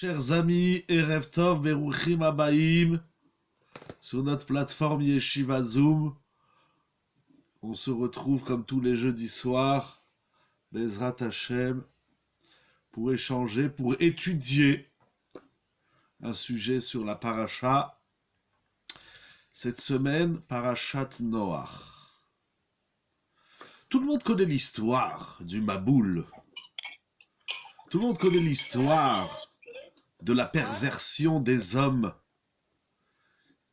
Chers amis, Erev Tov, Beruchim Abaim, sur notre plateforme Yeshiva Zoom, on se retrouve comme tous les jeudis soirs, Bezrat Hashem, pour échanger, pour étudier un sujet sur la paracha. Cette semaine, parachat Noach. Tout le monde connaît l'histoire du Maboul. Tout le monde connaît l'histoire de la perversion des hommes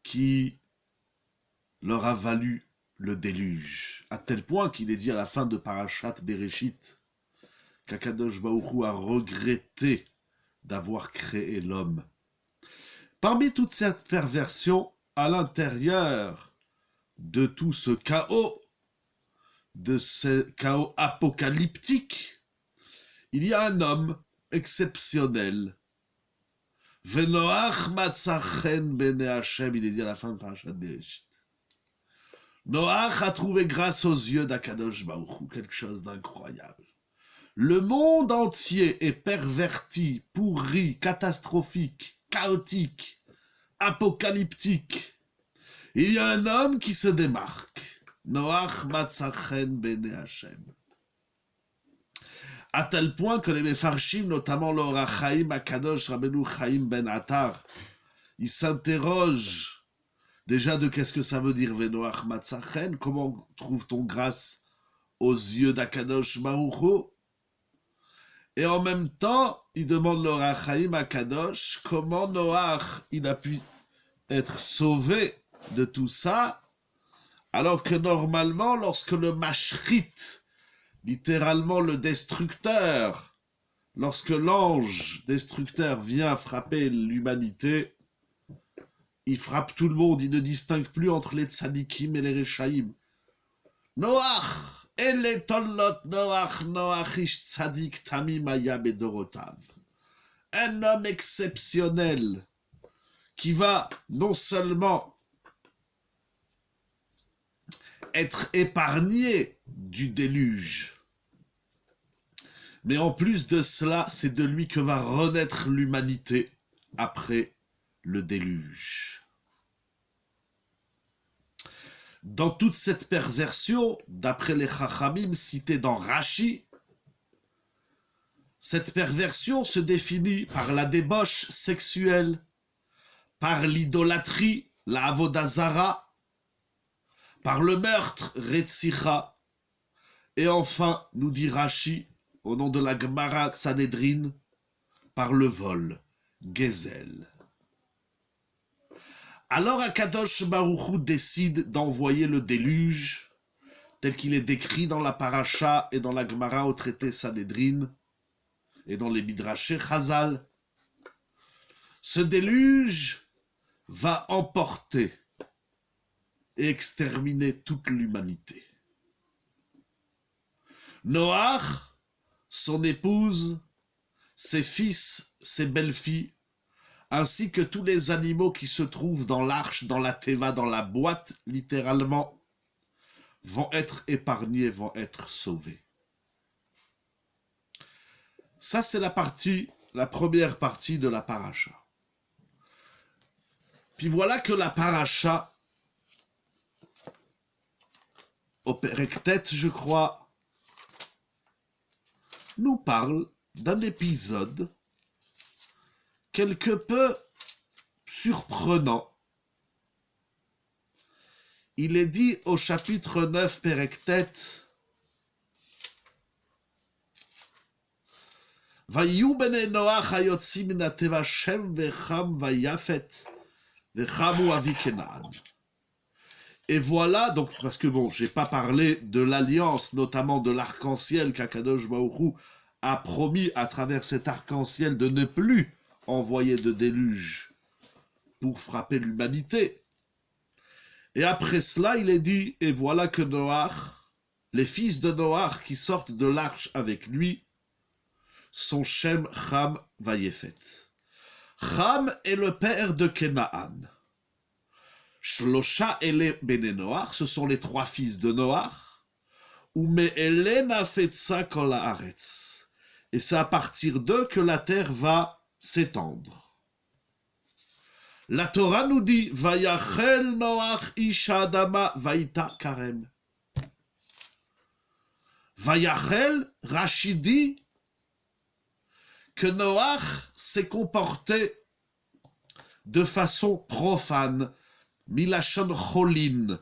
qui leur a valu le déluge, à tel point qu'il est dit à la fin de Parashat Bereshit qu'Akadosh Baruch Hu a regretté d'avoir créé l'homme. Parmi toute cette perversion, à l'intérieur de tout ce chaos, de ce chaos apocalyptique, il y a un homme exceptionnel. Venoach matzachen bene Hashem, il est dit à la fin de Parashat Bereshit. Noach a trouvé grâce aux yeux d'Akadosh Baruch Hu quelque chose d'incroyable. Le monde entier est perverti, pourri, catastrophique, chaotique, apocalyptique. Il y a un homme qui se démarque. Noach matzachen bene Hashem. À tel point que les Mefarshim, notamment le Or HaChaim Akadosh Rabbeinu Chaim Ben Attar, ils s'interrogent déjà de qu'est-ce que ça veut dire Venoach Matzachen, comment trouve-t-on grâce aux yeux d'Akadosh Baruch Hu? Et en même temps, ils demandent le Or HaChaim Akadosh comment Noach il a pu être sauvé de tout ça, alors que normalement, lorsque le Mashrit, littéralement le destructeur, lorsque l'ange destructeur vient frapper l'humanité, il frappe tout le monde, il ne distingue plus entre les tzadikim et les rechaïm. Noach, ele tollot Noach, Noach ish tzadik tamim haya bedorotav. Un homme exceptionnel qui va non seulement être épargné du déluge, mais en plus de cela, c'est de lui que va renaître l'humanité après le déluge. Dans toute cette perversion, d'après les Chachamim cités dans Rashi, cette perversion se définit par la débauche sexuelle, par l'idolâtrie, la avodazara, par le meurtre, Retzicha, et enfin, nous dit Rashi, au nom de la Gemara Sanhedrin, par le vol, Gezel. Alors Akadosh Baruch Hu décide d'envoyer le déluge, tel qu'il est décrit dans la Paracha et dans la Gemara au traité Sanhedrin, et dans les Midrashé Chazal. Ce déluge va emporter et exterminer toute l'humanité. Noach, son épouse, ses fils, ses belles-filles, ainsi que tous les animaux qui se trouvent dans l'arche, dans la teva, dans la boîte, littéralement, vont être épargnés, vont être sauvés. Ça, c'est la première partie de la paracha. Puis voilà que la paracha, au Perek Tet, je crois, nous parle d'un épisode quelque peu surprenant. Il est dit au chapitre 9, Perek Tet, Vayu bene Noach hayotzi min hateva Shem vecham vayafet vechamu avi Kenaan. Et voilà, donc, parce que bon, j'ai pas parlé de l'alliance, notamment de l'arc-en-ciel qu'Akadosh Baruch Hu a promis à travers cet arc-en-ciel de ne plus envoyer de déluge pour frapper l'humanité. Et après cela, il est dit, et voilà que Noach, les fils de Noach qui sortent de l'arche avec lui, sont Shem, Cham, Vayefet. Cham est le père de Kenaan. Shlosha ele bene Noach, ce sont les trois fils de Noach, ou me'elena fetza kol haaretz. Et c'est à partir d'eux que la terre va s'étendre. La Torah nous dit Vayachel Noach ish Adama vaïta karem. Vayachel, Rachid dit que Noach s'est comporté de façon profane, milachon cholin.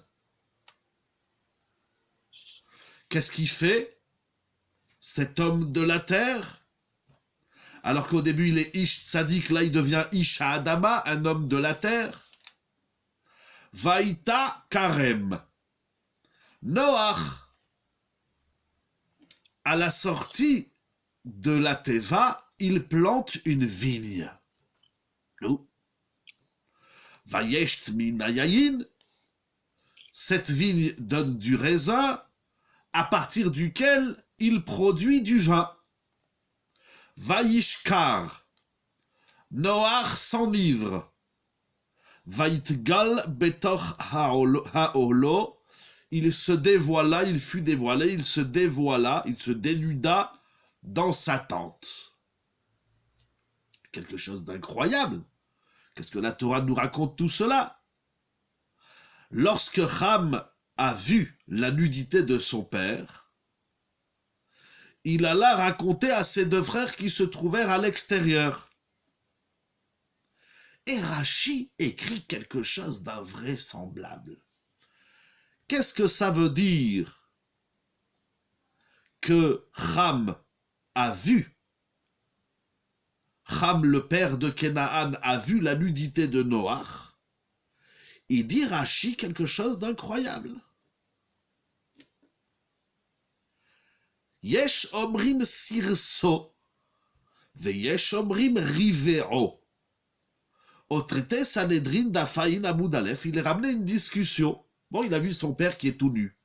Qu'est-ce qu'il fait, cet homme de la terre? Alors qu'au début il est Ish Tzadik, là il devient Ish Adama, un homme de la terre. Vaïta Karem. Noach, à la sortie de la Teva, il plante une vigne. Vayesht minayayin. Cette vigne donne du raisin, à partir duquel il produit du vin. Vayishkar. Noach s'enivre. Vaitgal betoch haolo. Il se dévoila, il fut dévoilé, il se dévoila, il se dénuda dans sa tente. Quelque chose d'incroyable. Qu'est-ce que la Torah nous raconte tout cela? Lorsque Ham a vu la nudité de son père, il alla raconter à ses deux frères qui se trouvèrent à l'extérieur. Et Rachi écrit quelque chose d'invraisemblable. Qu'est-ce que ça veut dire que Ham a vu, Ham le père de Kenaan a vu la nudité de Noach? Il dit Rachi quelque chose d'incroyable. Yesh omrim sirso, veyesh omrim rivero. Au traité Sanhedrin d'Afaïn Amoud Aleph, il a ramené une discussion. Bon, il a vu son père qui est tout nu.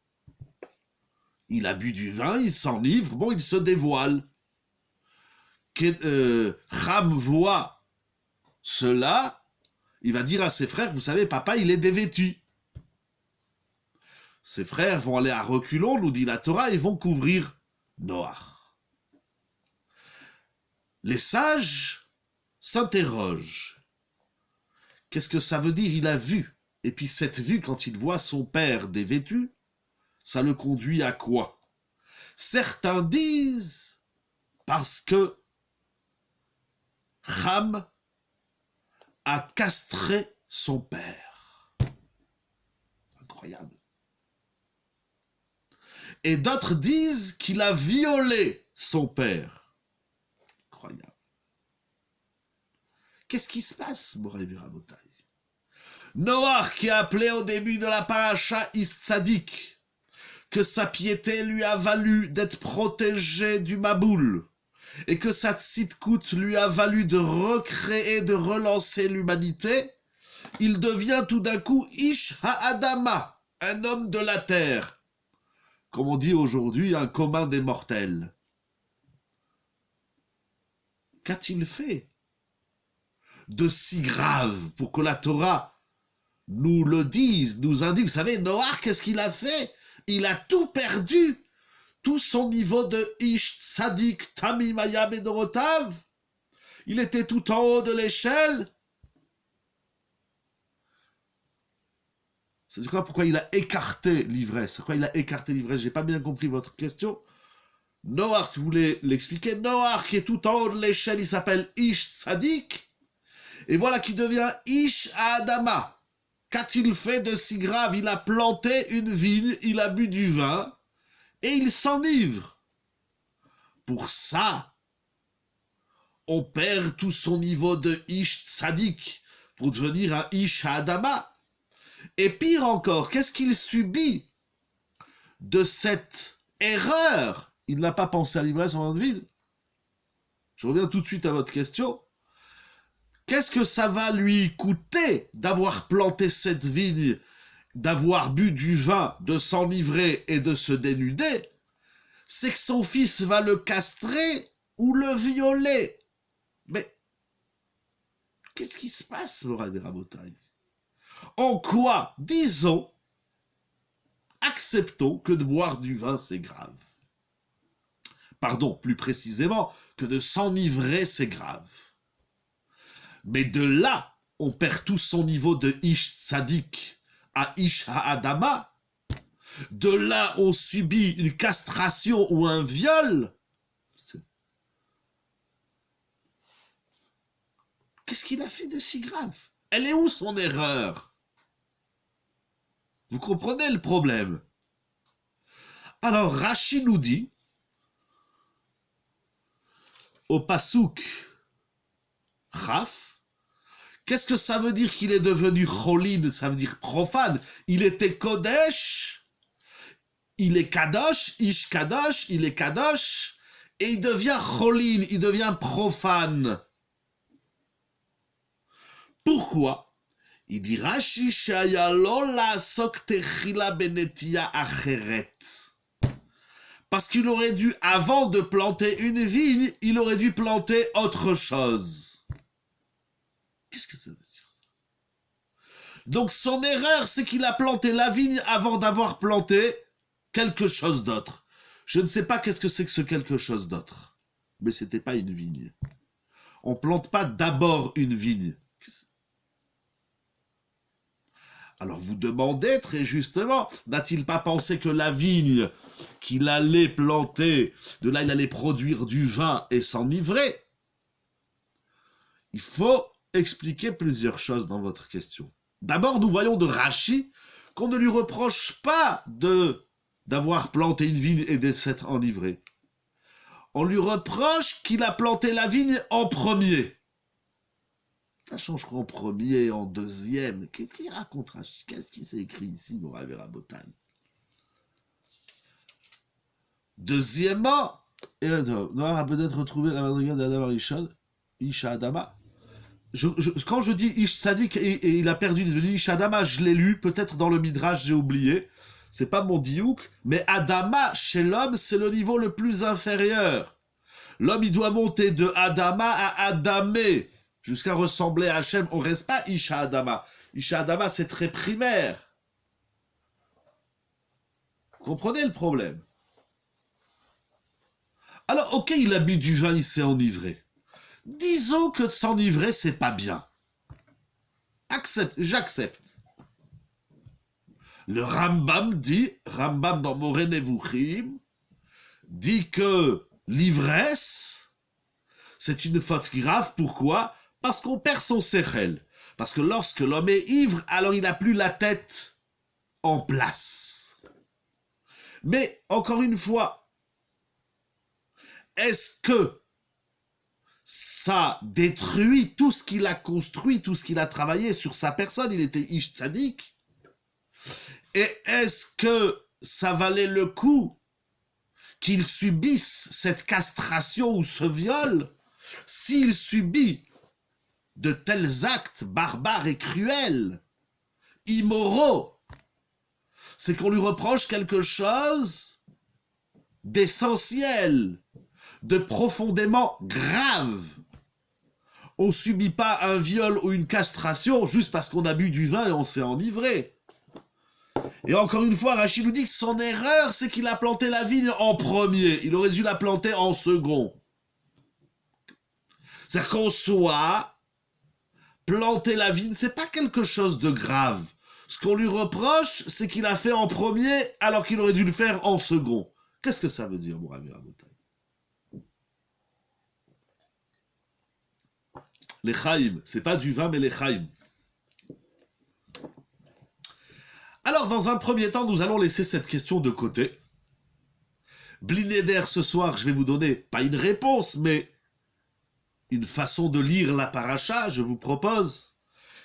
Il a bu du vin, il s'enivre, bon, il se dévoile. Ham voit cela, il va dire à ses frères, vous savez, papa, il est dévêtu. Ses frères vont aller à reculons, nous dit la Torah, et vont couvrir Noach. Les sages s'interrogent. Qu'est-ce que ça veut dire? Il a vu. Et puis cette vue, quand il voit son père dévêtu, ça le conduit à quoi? Certains disent parce que Ham a castré son père. Incroyable. Et d'autres disent qu'il a violé son père. Incroyable. Qu'est-ce qui se passe, Moray Birabotai? Noach, qui a appelé au début de la paracha Istzadik, que sa piété lui a valu d'être protégé du Maboul, et que sa tzidkout lui a valu de recréer, de relancer l'humanité, il devient tout d'un coup Ish Ha'adama, un homme de la terre, comme on dit aujourd'hui, un commun des mortels. Qu'a-t-il fait de si grave pour que la Torah nous le dise, nous indique? Vous savez, Noach, qu'est-ce qu'il a fait? Il a tout perdu, tout son niveau de Ish Tzadik Tamim Hayam Bedorotav. Il était tout en haut de l'échelle. C'est quoi? Pourquoi il a écarté l'ivresse? Pourquoi il a écarté l'ivresse? J'ai pas bien compris votre question. Noach, si vous voulez l'expliquer, Noach qui est tout en haut de l'échelle, il s'appelle Ish Tzadik. Et voilà qui devient Ish Adama. Qu'a-t-il fait de si grave? Il a planté une vigne, il a bu du vin, et il s'enivre. Pour ça, on perd tout son niveau de Ish Tzadik pour devenir un Ish Adama. Et pire encore, qu'est-ce qu'il subit de cette erreur? Il n'a pas pensé à l'ivresse en ville. Je reviens tout de suite à votre question. Qu'est-ce que ça va lui coûter d'avoir planté cette vigne, d'avoir bu du vin, de s'enivrer et de se dénuder? C'est que son fils va le castrer ou le violer. Mais qu'est-ce qui se passe, Moray Birabotai? En quoi, disons, acceptons que de boire du vin, c'est grave. Pardon, plus précisément, que de s'enivrer, c'est grave. Mais de là, on perd tout son niveau de Ish Tzadik à Ish Ha'adama. De là, on subit une castration ou un viol. Qu'est-ce qu'il a fait de si grave? Elle est où son erreur? Vous comprenez le problème? Alors, Rashi nous dit, au Passouk Chaf, qu'est-ce que ça veut dire qu'il est devenu Cholin? Ça veut dire profane. Il était Kodesh, il est Kadosh, Ish Kadosh, il est Kadosh, et il devient Cholin, il devient profane. Pourquoi? Il dit Rashi Shayalo la sok techila benetia acheret. Parce qu'il aurait dû, avant de planter une vigne, il aurait dû planter autre chose. Qu'est-ce que ça veut dire ça? Donc son erreur, c'est qu'il a planté la vigne avant d'avoir planté quelque chose d'autre. Je ne sais pas qu'est-ce que c'est que ce quelque chose d'autre. Mais c'était pas une vigne. On plante pas d'abord une vigne. Alors vous demandez très justement, n'a-t-il pas pensé que la vigne qu'il allait planter, de là il allait produire du vin et s'enivrer? Il faut expliquer plusieurs choses dans votre question. D'abord, nous voyons de Rashi qu'on ne lui reproche pas d'avoir planté une vigne et de s'être enivré. On lui reproche qu'il a planté la vigne en premier. Ça change qu'en premier, en deuxième. Qu'est-ce qu'il raconte? Qu'est-ce qui s'est écrit ici, mon Rav Rabotai? Deuxièmement, Noir a peut-être retrouvé la madriga de Adam Arishon, Isha Adama. Quand je dis Ish Tzadik et il a perdu une Isha Adama, je l'ai lu, peut-être dans le Midrash, j'ai oublié. C'est pas mon diouk, mais Adama, chez l'homme, c'est le niveau le plus inférieur. L'homme, il doit monter de Adama à Adamé. Jusqu'à ressembler à Hachem, on ne reste pas Isha Adama. Isha Adama, c'est très primaire. Vous comprenez le problème? Alors, ok, il a bu du vin, il s'est enivré. Disons que s'enivrer, c'est pas bien. J'accepte. Le Rambam dit, Rambam dans Moreh Nevuchim, dit que l'ivresse, c'est une faute grave. Pourquoi? Parce qu'on perd son sechel. Parce que lorsque l'homme est ivre, alors il n'a plus la tête en place. Mais, encore une fois, est-ce que ça détruit tout ce qu'il a construit, tout ce qu'il a travaillé sur sa personne? Il était Ish Tzadik. Et est-ce que ça valait le coup qu'il subisse cette castration ou ce viol? S'il subit de tels actes barbares et cruels, immoraux, c'est qu'on lui reproche quelque chose d'essentiel, de profondément grave. On ne subit pas un viol ou une castration juste parce qu'on a bu du vin et on s'est enivré. Et encore une fois, Rachid nous dit que son erreur, c'est qu'il a planté la vigne en premier. Il aurait dû la planter en second. C'est-à-dire qu'en soi, planter la vigne, c'est pas quelque chose de grave. Ce qu'on lui reproche, c'est qu'il a fait en premier alors qu'il aurait dû le faire en second. Qu'est-ce que ça veut dire, mon ami Rabotai? Les chaim, c'est pas du vin, mais les chaim. Alors, dans un premier temps, nous allons laisser cette question de côté. Blinéder, ce soir, je vais vous donner, pas une réponse, mais une façon de lire la paracha, je vous propose.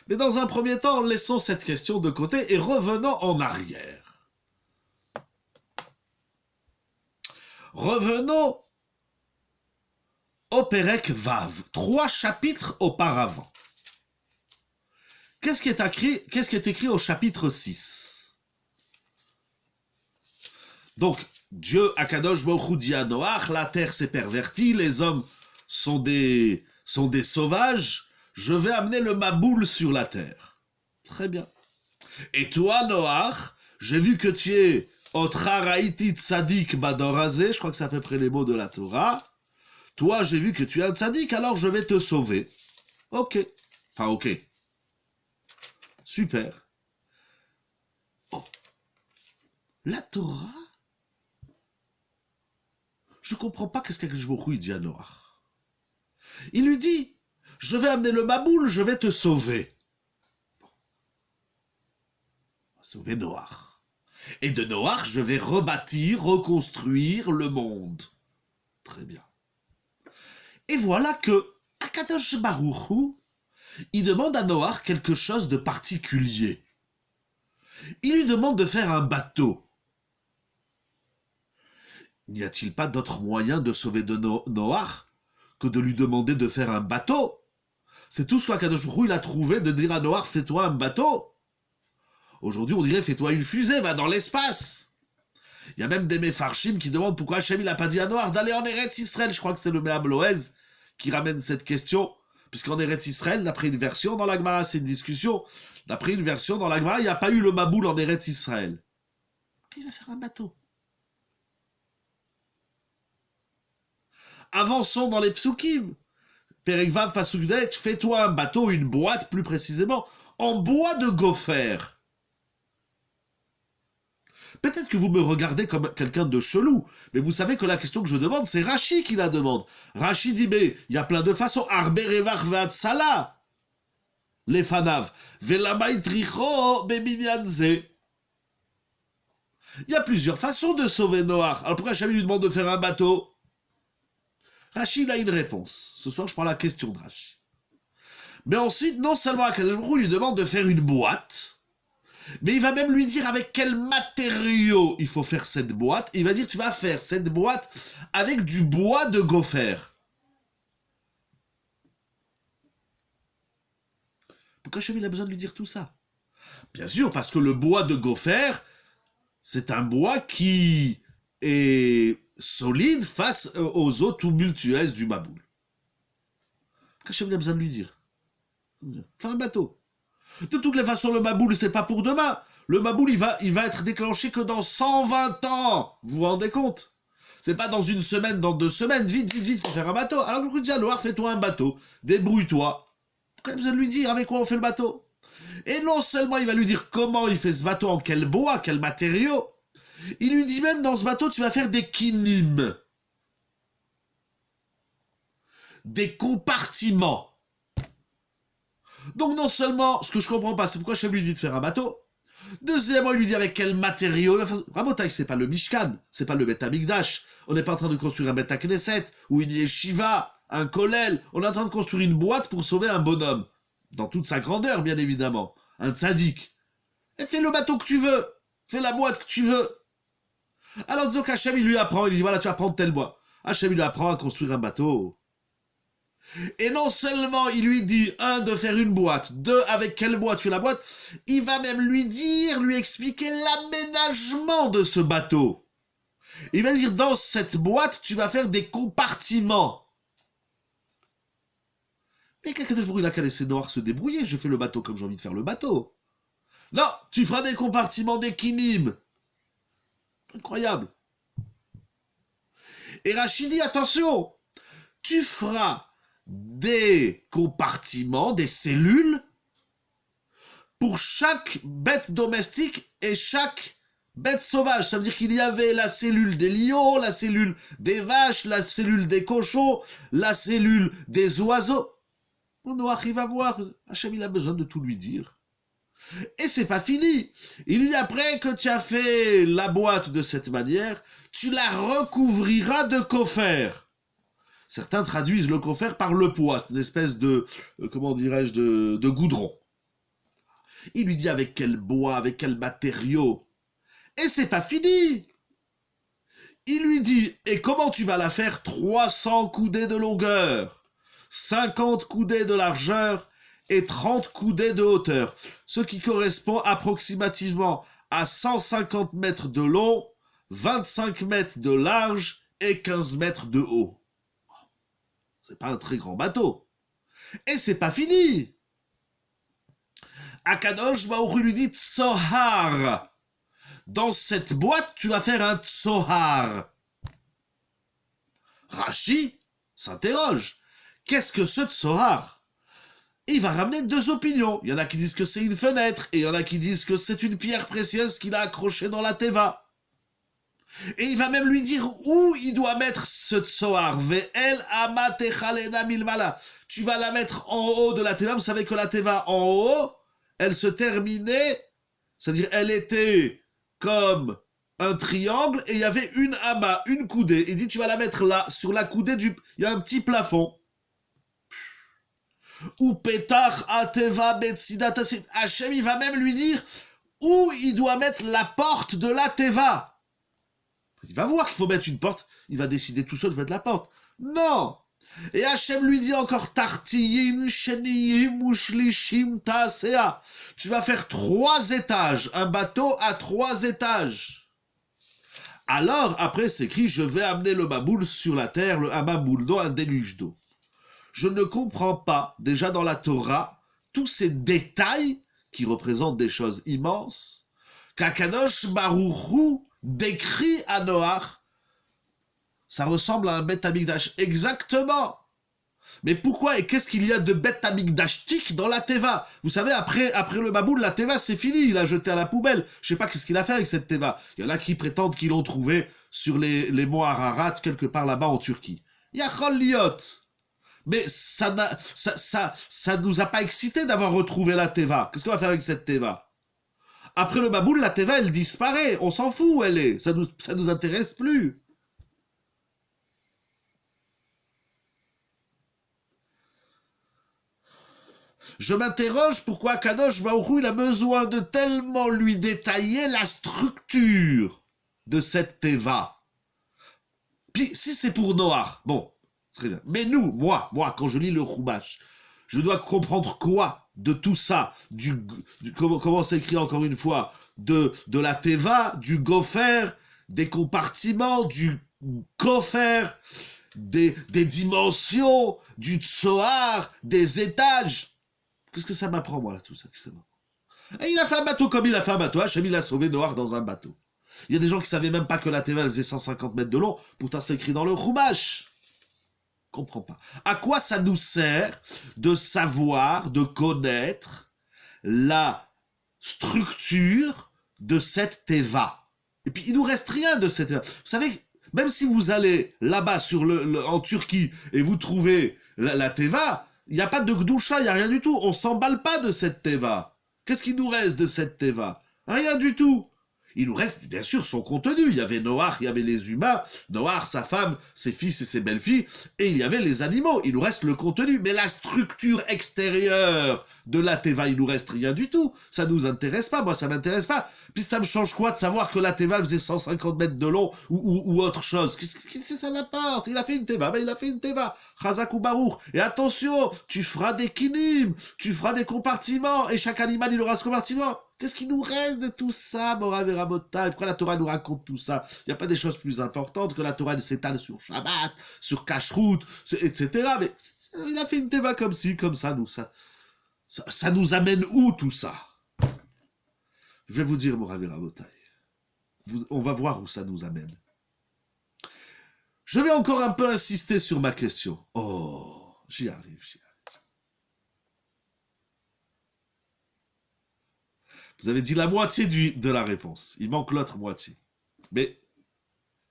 Mais dans un premier temps, laissons cette question de côté et revenons en arrière. Revenons au Perek Vav, 3 chapitres auparavant. Qu'est-ce qui est écrit au chapitre 6? Donc, Dieu, Akadosh Baruch Hu dit à Noach, la terre s'est pervertie, les hommes sont des sauvages, je vais amener le Maboul sur la terre. Très bien. Et toi, Noach, j'ai vu que tu es Otra Raïti Tzadik Badorazé, je crois que c'est à peu près les mots de la Torah. Toi, j'ai vu que tu es un tzadik, alors je vais te sauver. Ok. Enfin, ok. Super. Oh. La Torah, je comprends pas qu'est-ce qu'Akadosh Baruch Hu dit à Noach. Il lui dit, je vais amener le Maboul, je vais te sauver. Sauver Noach. Et de Noach, je vais rebâtir, reconstruire le monde. Très bien. Et voilà que Akadosh Baruch Hu, il demande à Noach quelque chose de particulier. Il lui demande de faire un bateau. N'y a-t-il pas d'autre moyen de sauver de Noach que de lui demander de faire un bateau? C'est tout ce qu'Akadosh Baruch Hu il a trouvé, de dire à Noach, fais-toi un bateau. Aujourd'hui, on dirait, fais-toi une fusée, va dans l'espace. Il y a même des Mefarshim qui demandent pourquoi Hachem il a pas dit à Noach d'aller en Eretz Israël. Je crois que c'est le Me'am Loez qui ramène cette question, puisqu'en Eretz Israël, d'après une version, dans la Gemara, c'est une discussion, d'après une version, dans la Gemara, il n'y a pas eu le Maboul en Eretz Israël. Il va faire un bateau. Avançons dans les psukim. Perek Vav Pasuk Dalet, fais-toi un bateau, une boîte plus précisément, en bois de gopher. Peut-être que vous me regardez comme quelqu'un de chelou, mais vous savez que la question que je demande, c'est Rashi qui la demande. Rashi dit, mais il y a plein de façons. Arbe revach ve'atsala. Les fanav. Ve'lamay tricho be'minyanze. Il y a plusieurs façons de sauver Noach. Alors pourquoi Hachem lui demande de faire un bateau? Rashi, il a une réponse. Ce soir, je prends la question de Rashi. Mais ensuite, non seulement Akadosh Baruch Hu lui demande de faire une boîte, mais il va même lui dire avec quel matériau il faut faire cette boîte. Il va dire, tu vas faire cette boîte avec du bois de gopher. Pourquoi Hachem il a besoin de lui dire tout ça? Bien sûr, parce que le bois de gopher, c'est un bois qui est solide face aux eaux tumultueuses du Maboul. Hachem il a besoin de lui dire. Faire un bateau. De toutes les façons, le Maboul, c'est pas pour demain. Le Maboul, il va être déclenché que dans 120 ans. Vous vous rendez compte? C'est pas dans une semaine, dans 2 semaines. Vite, vite, vite, faut faire un bateau. Alors, je vous dis à Noach, fais-toi un bateau. Débrouille-toi. Pourquoi il a besoin de lui dire avec quoi on fait le bateau? Et non seulement il va lui dire comment il fait ce bateau, en quel bois, quel matériau. Il lui dit même, dans ce bateau, tu vas faire des kinim. Des compartiments. Donc non seulement, ce que je comprends pas, c'est pourquoi Hachem lui dit de faire un bateau. Deuxièmement, il lui dit avec quel matériau. Rabotai, c'est pas le Mishkan, c'est pas le Bet Amikdash. On n'est pas en train de construire un Bet Knesset, ou une yeshiva, un kollel. On est en train de construire une boîte pour sauver un bonhomme. Dans toute sa grandeur, bien évidemment. Un tzaddik. Et fais le bateau que tu veux. Fais la boîte que tu veux. Alors disons qu'Hachem, il lui apprend, il lui dit, voilà, tu vas prendre tel bois. Hachem, il lui apprend à construire un bateau. Et non seulement il lui dit, 1, de faire une boîte, 2, avec quelle boîte tu fais la boîte, il va même lui dire, lui expliquer l'aménagement de ce bateau. Il va lui dire, dans cette boîte, tu vas faire des compartiments. Mais quelqu'un de jour, il a qu'à laisser Noach se débrouiller, je fais le bateau comme j'ai envie de faire le bateau. Non, tu feras des compartiments, des kinim. Incroyable. Et Rachid dit, attention, tu feras des compartiments, des cellules, pour chaque bête domestique et chaque bête sauvage. Ça veut dire qu'il y avait la cellule des lions, la cellule des vaches, la cellule des cochons, la cellule des oiseaux. On arrive à voir. Hachem, il a besoin de tout lui dire. Et c'est pas fini. Il lui dit, après que tu as fait la boîte de cette manière, tu la recouvriras de gopher. Certains traduisent le gopher par le poids, c'est une espèce de, comment dirais-je, de goudron. Il lui dit avec quel bois, avec quel matériau. Et c'est pas fini. Il lui dit, et comment tu vas la faire? 300 coudées de longueur, 50 coudées de largeur et 30 coudées de hauteur, ce qui correspond approximativement à 150 mètres de long, 25 mètres de large et 15 mètres de haut. C'est pas un très grand bateau. Et c'est pas fini. Akadosh Baruch Hu lui dit Tsohar. Dans cette boîte, tu vas faire un Tsohar. Rashi s'interroge. Qu'est-ce que ce Tsohar? Et il va ramener deux opinions. Il y en a qui disent que c'est une fenêtre, et il y en a qui disent que c'est une pierre précieuse qu'il a accrochée dans la teva. Et il va même lui dire où il doit mettre ce tsoar. Ve'el amatechalena milmala. Tu vas la mettre en haut de la teva. Vous savez que la teva en haut, elle se terminait, c'est-à-dire elle était comme un triangle et il y avait une ama, une coudée. Il dit tu vas la mettre là, sur la coudée du... Il y a un petit plafond. Ou petach ateva betsidat. Hachem, il va même lui dire où il doit mettre la porte de la teva. Il va voir qu'il faut mettre une porte, il va décider tout seul de mettre la porte. Non. Et Hachem lui dit encore tartiyim sheniyim ushlishim tasea. Tu vas faire 3 étages, un bateau à 3 étages. Alors, après, c'est écrit, je vais amener le maboul sur la terre, le hamaboul d'eau, un déluge d'eau. Je ne comprends pas, déjà dans la Torah, tous ces détails qui représentent des choses immenses, qu'Akadosh Baruch Hu décrit à Noach. Ça ressemble à un Beth Amikdash. Exactement. Mais pourquoi et qu'est-ce qu'il y a de Beth Amikdashtik dans la Teva? Vous savez, après le Maboul, la Teva, c'est fini. Il a jeté à la poubelle. Je sais pas qu'est-ce qu'il a fait avec cette Teva. Il y en a qui prétendent qu'ils l'ont trouvé sur les monts Ararat, quelque part là-bas en Turquie. Yachol Liot. Mais ça nous a pas excité d'avoir retrouvé la Teva. Qu'est-ce qu'on va faire avec cette Teva? Après le Maboul, la Teva, elle disparaît. On s'en fout où elle est. Ça nous intéresse plus. Je m'interroge pourquoi Kadosh Baruch Hu, il a besoin de tellement lui détailler la structure de cette Teva. Puis, si c'est pour Noach, bon, très bien. Mais nous, moi, quand je lis le Chumash, je dois comprendre quoi de tout ça, comment c'est écrit encore une fois, de la Teva, du Gopher, des compartiments, du Gopher, des dimensions, du Tsoar, des étages. Qu'est-ce que ça m'apprend, moi, là, tout ça? Et il a fait un bateau comme il a fait un bateau. Hachem, il a sauvé Noach dans un bateau. Il y a des gens qui savaient même pas que la Teva, elle faisait 150 mètres de long. Pourtant, c'est écrit dans le Chumash. Comprends pas. À quoi ça nous sert de savoir, de connaître la structure de cette Teva? Et puis, il nous reste rien de cette Teva. Vous savez, même si vous allez là-bas en Turquie et vous trouvez la Teva, il n'y a pas de Gdoucha, il n'y a rien du tout. On ne s'emballe pas de cette Teva. Qu'est-ce qui nous reste de cette Teva? Rien du tout. Il nous reste, bien sûr, son contenu. Il y avait Noach, il y avait les humains, Noach, sa femme, ses fils et ses belles-filles, et il y avait les animaux. Il nous reste le contenu. Mais la structure extérieure de la Teva, il nous reste rien du tout. Ça nous intéresse pas. Moi, ça m'intéresse pas. Puis ça me change quoi de savoir que la Teva faisait 150 mètres de long ou autre chose? Qu'est-ce que ça m'apporte? Il a fait une Teva, ben il a fait une Teva. Chazak ou Baruch. Et attention, tu feras des kinim, tu feras des compartiments, et chaque animal, il aura ce compartiment. Qu'est-ce qui nous reste de tout ça, Morav et Rabotai? Pourquoi la Torah nous raconte tout ça? Il n'y a pas des choses plus importantes que la Torah s'étale sur Shabbat, sur Kashrut, etc. Mais il a fait une Teva comme ci, comme ça, nous. Ça nous amène où, tout ça? Je vais vous dire, Morav et Rabotai. On va voir où ça nous amène. Je vais encore un peu insister sur ma question. Oh, j'y arrive. Vous avez dit la moitié de la réponse. Il manque l'autre moitié. Mais,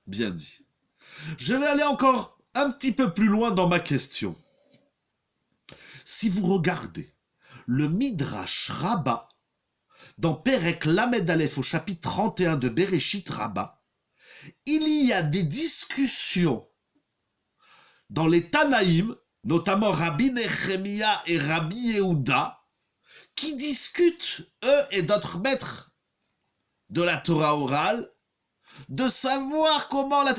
bien dit. Je vais aller encore un petit peu plus loin dans ma question. Si vous regardez le Midrash Rabbah, dans Perek Lamed Aleph au chapitre 31 de Bereshit Rabbah, il y a des discussions dans les Tanaïm, notamment Rabbi Nechemia et Rabbi Yehuda, qui discutent, eux et d'autres maîtres de la Torah orale, de savoir comment la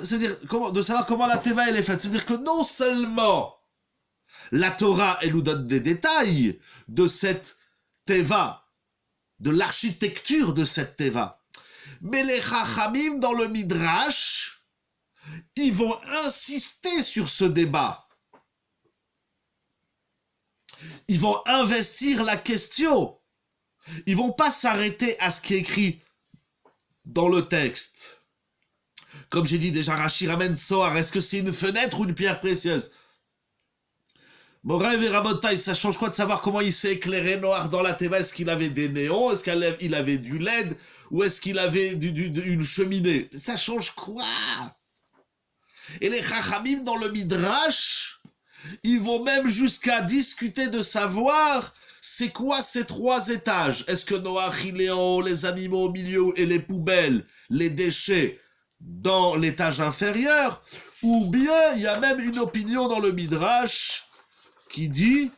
Teva elle est faite. C'est-à-dire que non seulement la Torah, elle nous donne des détails de cette Teva, de l'architecture de cette Teva, mais les Chachamim dans le Midrash, ils vont insister sur ce débat. Ils vont investir la question. Ils vont pas s'arrêter à ce qui est écrit dans le texte. Comme j'ai dit déjà, Rashi ramène Sohar, est-ce que c'est une fenêtre ou une pierre précieuse? Moraï et Rabotaï, ça change quoi de savoir comment il s'est éclairé Noach dans la Teva? Est-ce qu'il avait des néons? Est-ce qu'il avait du LED? Ou est-ce qu'il avait une cheminée? Ça change quoi? Et les Chachamim dans le Midrash, ils vont même jusqu'à discuter de savoir c'est quoi ces 3 étages. Est-ce que Noach il est en haut, les animaux au milieu et les poubelles, les déchets dans l'étage inférieur? Ou bien il y a même une opinion dans le Midrash qui dit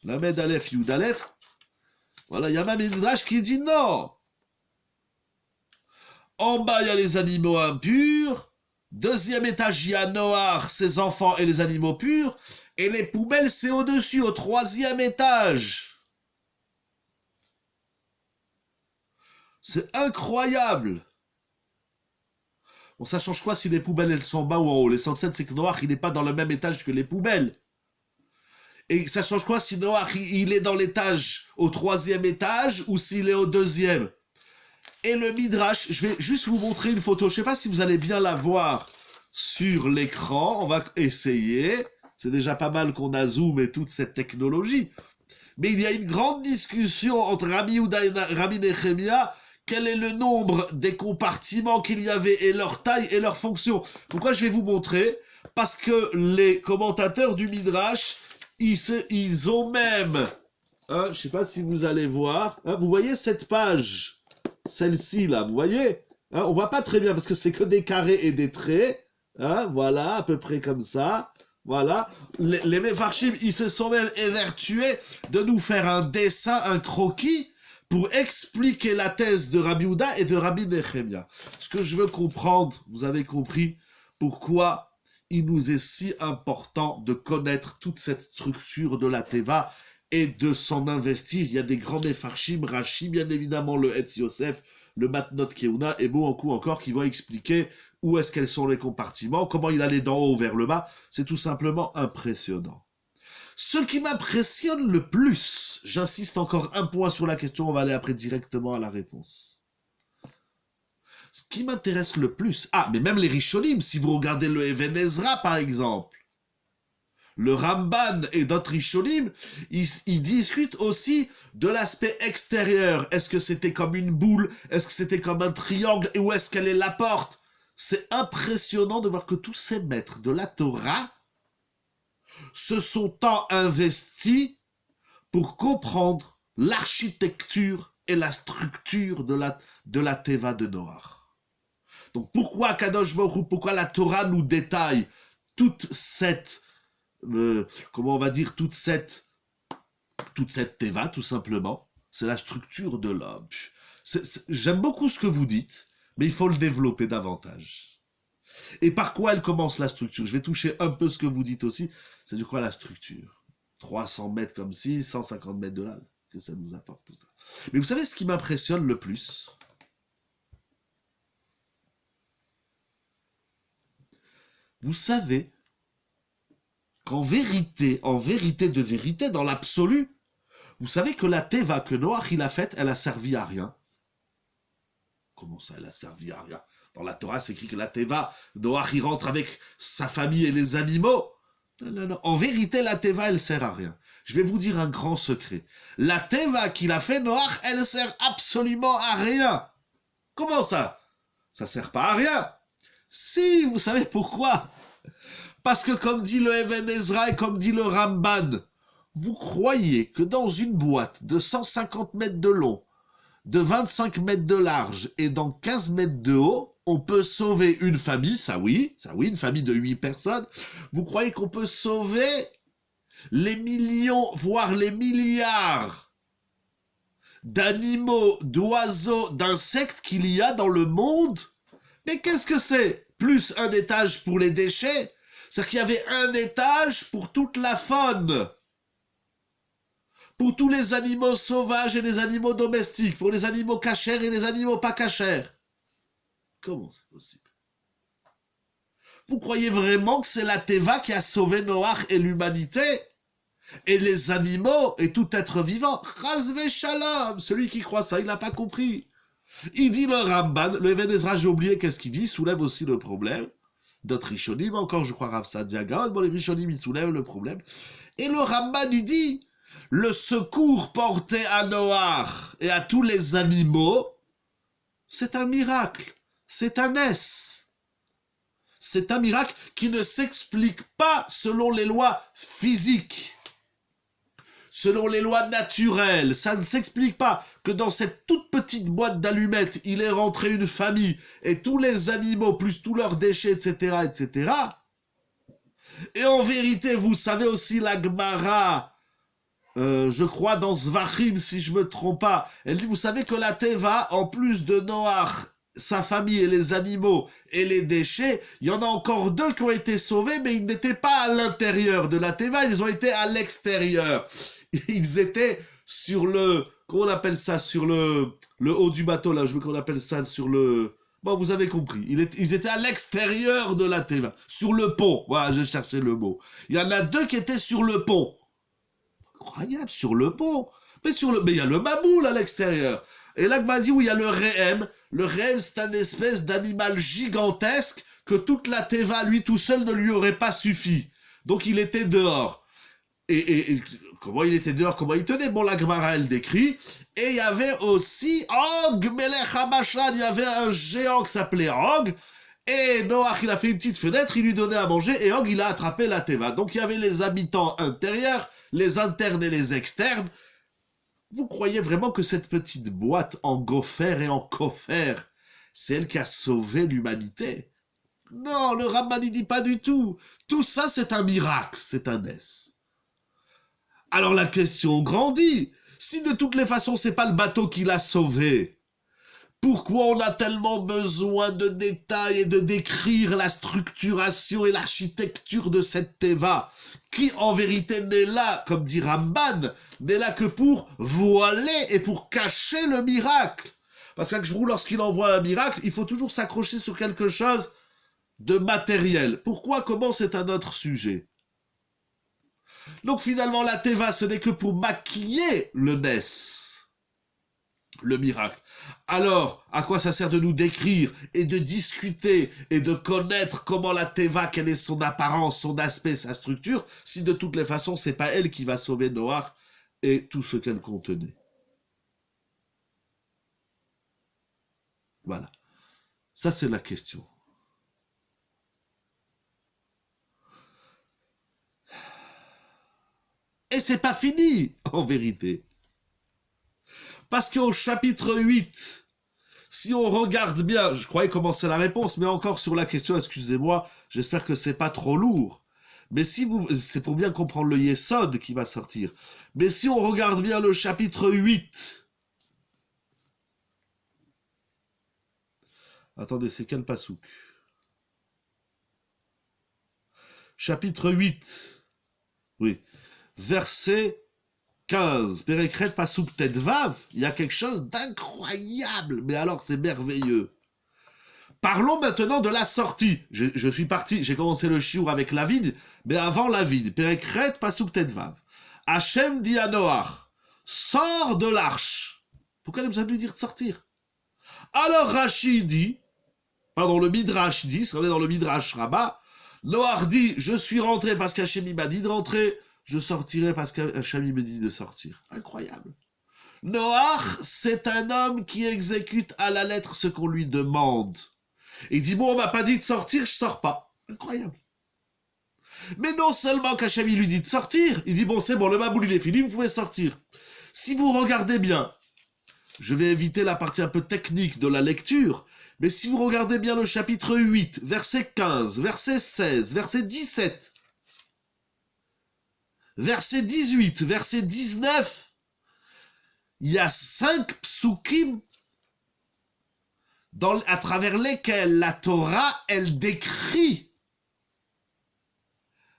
Lamed Aleph Yud Aleph. Voilà, il y a même une Midrash qui dit non. En bas, il y a les animaux impurs. 2e étage, il y a Noach, ses enfants et les animaux purs. Et les poubelles, c'est au-dessus, au 3e étage. C'est incroyable. Bon, ça change quoi si les poubelles, elles sont en bas ou en haut? L'essentiel, c'est que Noach, il n'est pas dans le même étage que les poubelles. Et ça change quoi si Noach, il est dans l'étage, au 3e étage, ou s'il est au 2e? Et le Midrash, je vais juste vous montrer une photo. Je ne sais pas si vous allez bien la voir sur l'écran. On va essayer. C'est déjà pas mal qu'on a Zoom et toute cette technologie. Mais il y a une grande discussion entre Rabbi Yehuda et Rabbi Nechemia. Quel est le nombre des compartiments qu'il y avait et leur taille et leur fonction? Pourquoi je vais vous montrer? Parce que les commentateurs du Midrash, ils ont même... je ne sais pas si vous allez voir. Vous voyez cette page? Celle-ci, là, vous voyez, on voit pas très bien parce que c'est que des carrés et des traits. Voilà, à peu près comme ça. Voilà. Les Mefarshim, ils se sont même évertués de nous faire un dessin, un croquis, pour expliquer la thèse de Rabbi Yehuda et de Rabbi Nechemia. Ce que je veux comprendre, vous avez compris, pourquoi il nous est si important de connaître toute cette structure de la Teva et de s'en investir. Il y a des grands Mefarshim, Rashi, bien évidemment le Etz Yosef, le Matnot Keuna, et beaucoup encore qui vont expliquer où est-ce qu'elles sont les compartiments, comment il allait d'en haut vers le bas. C'est tout simplement impressionnant. Ce qui m'impressionne le plus, j'insiste encore un point sur la question, on va aller après directement à la réponse. Ce qui m'intéresse le plus, mais même les Rishonim, si vous regardez le Even Ezra par exemple, le Ramban et d'autres Rishonim, ils discutent aussi de l'aspect extérieur. Est-ce que c'était comme une boule? Est-ce que c'était comme un triangle? Et où est-ce qu'elle est la porte? C'est impressionnant de voir que tous ces maîtres de la Torah se sont tant investis pour comprendre l'architecture et la structure de la Teva de Noach. Donc pourquoi Kadosh Baruch Hu, pourquoi la Torah nous détaille toute cette comment on va dire, toute cette Teva, tout simplement? C'est la structure de l'homme. J'aime beaucoup ce que vous dites, mais il faut le développer davantage. Et par quoi elle commence la structure? Je vais toucher un peu ce que vous dites aussi. C'est de quoi la structure? 300 mètres comme ci, 150 mètres de là, que ça nous apporte tout ça. Mais vous savez ce qui m'impressionne le plus? Vous savez qu'en vérité, de vérité, dans l'absolu, vous savez que la Teva que Noach il a faite, elle a servi à rien. Comment ça, elle a servi à rien? Dans la Torah, c'est écrit que la Teva, Noach il rentre avec sa famille et les animaux. Non. En vérité, la Teva, elle sert à rien. Je vais vous dire un grand secret. La Teva qu'il a fait Noach, elle sert absolument à rien. Comment ça? Ça sert pas à rien. Si, vous savez pourquoi? Parce que comme dit le Even Ezra et comme dit le Ramban, vous croyez que dans une boîte de 150 mètres de long, de 25 mètres de large et dans 15 mètres de haut, on peut sauver une famille, ça oui, une famille de 8 personnes. Vous croyez qu'on peut sauver les millions, voire les milliards d'animaux, d'oiseaux, d'insectes qu'il y a dans le monde? Mais qu'est-ce que c'est? Plus un étage pour les déchets? C'est-à-dire qu'il y avait un étage pour toute la faune, pour tous les animaux sauvages et les animaux domestiques, pour les animaux cachers et les animaux pas cachers. Comment c'est possible? Vous croyez vraiment que c'est la Teva qui a sauvé Noach et l'humanité? Et les animaux et tout être vivant? Chas Shalom. Celui qui croit ça, il n'a pas compris. Il dit le Ramban, le Even Ezra, j'ai oublié qu'est-ce qu'il dit, soulève aussi le problème d'autres Rishonim, encore je crois Rav Saadia Gaon, bon les Rishonim ils soulèvent le problème. Et le Ramban lui dit, le secours porté à Noach et à tous les animaux, c'est un miracle, c'est un ess. C'est un miracle qui ne s'explique pas selon les lois physiques, selon les lois naturelles. Ça ne s'explique pas que dans cette toute petite boîte d'allumettes, il est rentré une famille et tous les animaux, plus tous leurs déchets, etc., etc. Et en vérité, vous savez aussi la Gemara, je crois dans Zvachim, si je me trompe pas, elle dit, vous savez que la Teva, en plus de Noach, sa famille et les animaux et les déchets, il y en a encore 2 qui ont été sauvés, mais ils n'étaient pas à l'intérieur de la Teva, ils ont été à l'extérieur. Ils étaient sur le, comment on appelle ça, sur le haut du bateau, là, je veux qu'on appelle ça sur le... Bon, vous avez compris, ils étaient à l'extérieur de la Teva, sur le pont, voilà, je cherchais le mot. Il y en a 2 qui étaient sur le pont. Incroyable, sur le pont. Mais il y a le maboule à l'extérieur. Et là, m'a dit, où il y a le Rehem. Le Rehem, c'est un espèce d'animal gigantesque que toute la Teva, lui tout seul, ne lui aurait pas suffi. Donc, il était dehors. Et comment il était dehors, comment il tenait? Bon, la Gemara, elle décrit. Et il y avait aussi Og Melech HaBashan. Il y avait un géant qui s'appelait Og. Et Noach, il a fait une petite fenêtre, il lui donnait à manger. Et Og, il a attrapé la Teva. Donc, il y avait les habitants intérieurs, les internes et les externes. Vous croyez vraiment que cette petite boîte en gopher et en kofer, c'est elle qui a sauvé l'humanité? Non, le Ramban n'y dit pas du tout. Tout ça, c'est un miracle, c'est un ess. Alors la question grandit. Si de toutes les façons, c'est pas le bateau qui l'a sauvé, pourquoi on a tellement besoin de détails et de décrire la structuration et l'architecture de cette Teva, qui en vérité n'est là, comme dit Ramban, n'est là que pour voiler et pour cacher le miracle. Parce que lorsqu'il envoie un miracle, il faut toujours s'accrocher sur quelque chose de matériel. Pourquoi? Comment? C'est un autre sujet. Donc finalement, la Teva, ce n'est que pour maquiller le Ness, le miracle. Alors, à quoi ça sert de nous décrire et de discuter et de connaître comment la Teva, quelle est son apparence, son aspect, sa structure, si de toutes les façons, c'est pas elle qui va sauver Noach et tout ce qu'elle contenait. Voilà. Ça, c'est la question. Et c'est pas fini, en vérité. Parce qu'au chapitre 8, si on regarde bien, je croyais commencer la réponse, mais encore sur la question, excusez-moi, j'espère que c'est pas trop lourd. Mais si c'est pour bien comprendre le Yesod qui va sortir. Mais si on regarde bien le chapitre 8, attendez, c'est quel pasouk? Chapitre 8, oui, verset 15, Pérékret Pasouk Tedvav, il y a quelque chose d'incroyable, mais alors c'est merveilleux. Parlons maintenant de la sortie. Je suis parti, j'ai commencé le chiour avec la vide, mais avant la vide, Pérékret Pasouk Tedvav. Hachem dit à Noach, sors de l'arche. Pourquoi il a besoin de lui dire de sortir? Alors Rashi dit, pardon, le Midrash dit, parce qu'on est dans le Midrash Rabbah, Noach dit, je suis rentré parce qu'Hachem m'a dit de rentrer, je sortirai parce qu'Hachem me dit de sortir. Incroyable. Noach, c'est un homme qui exécute à la lettre ce qu'on lui demande. Il dit, bon, on m'a pas dit de sortir, je sors pas. Incroyable. Mais non seulement qu'Hachem lui dit de sortir, il dit, bon, c'est bon, le maboul il est fini, vous pouvez sortir. Si vous regardez bien, je vais éviter la partie un peu technique de la lecture, mais si vous regardez bien le chapitre 8, verset 15, verset 16, verset 17, verset 18, verset 19, il y a 5 psukim à travers lesquels la Torah, elle décrit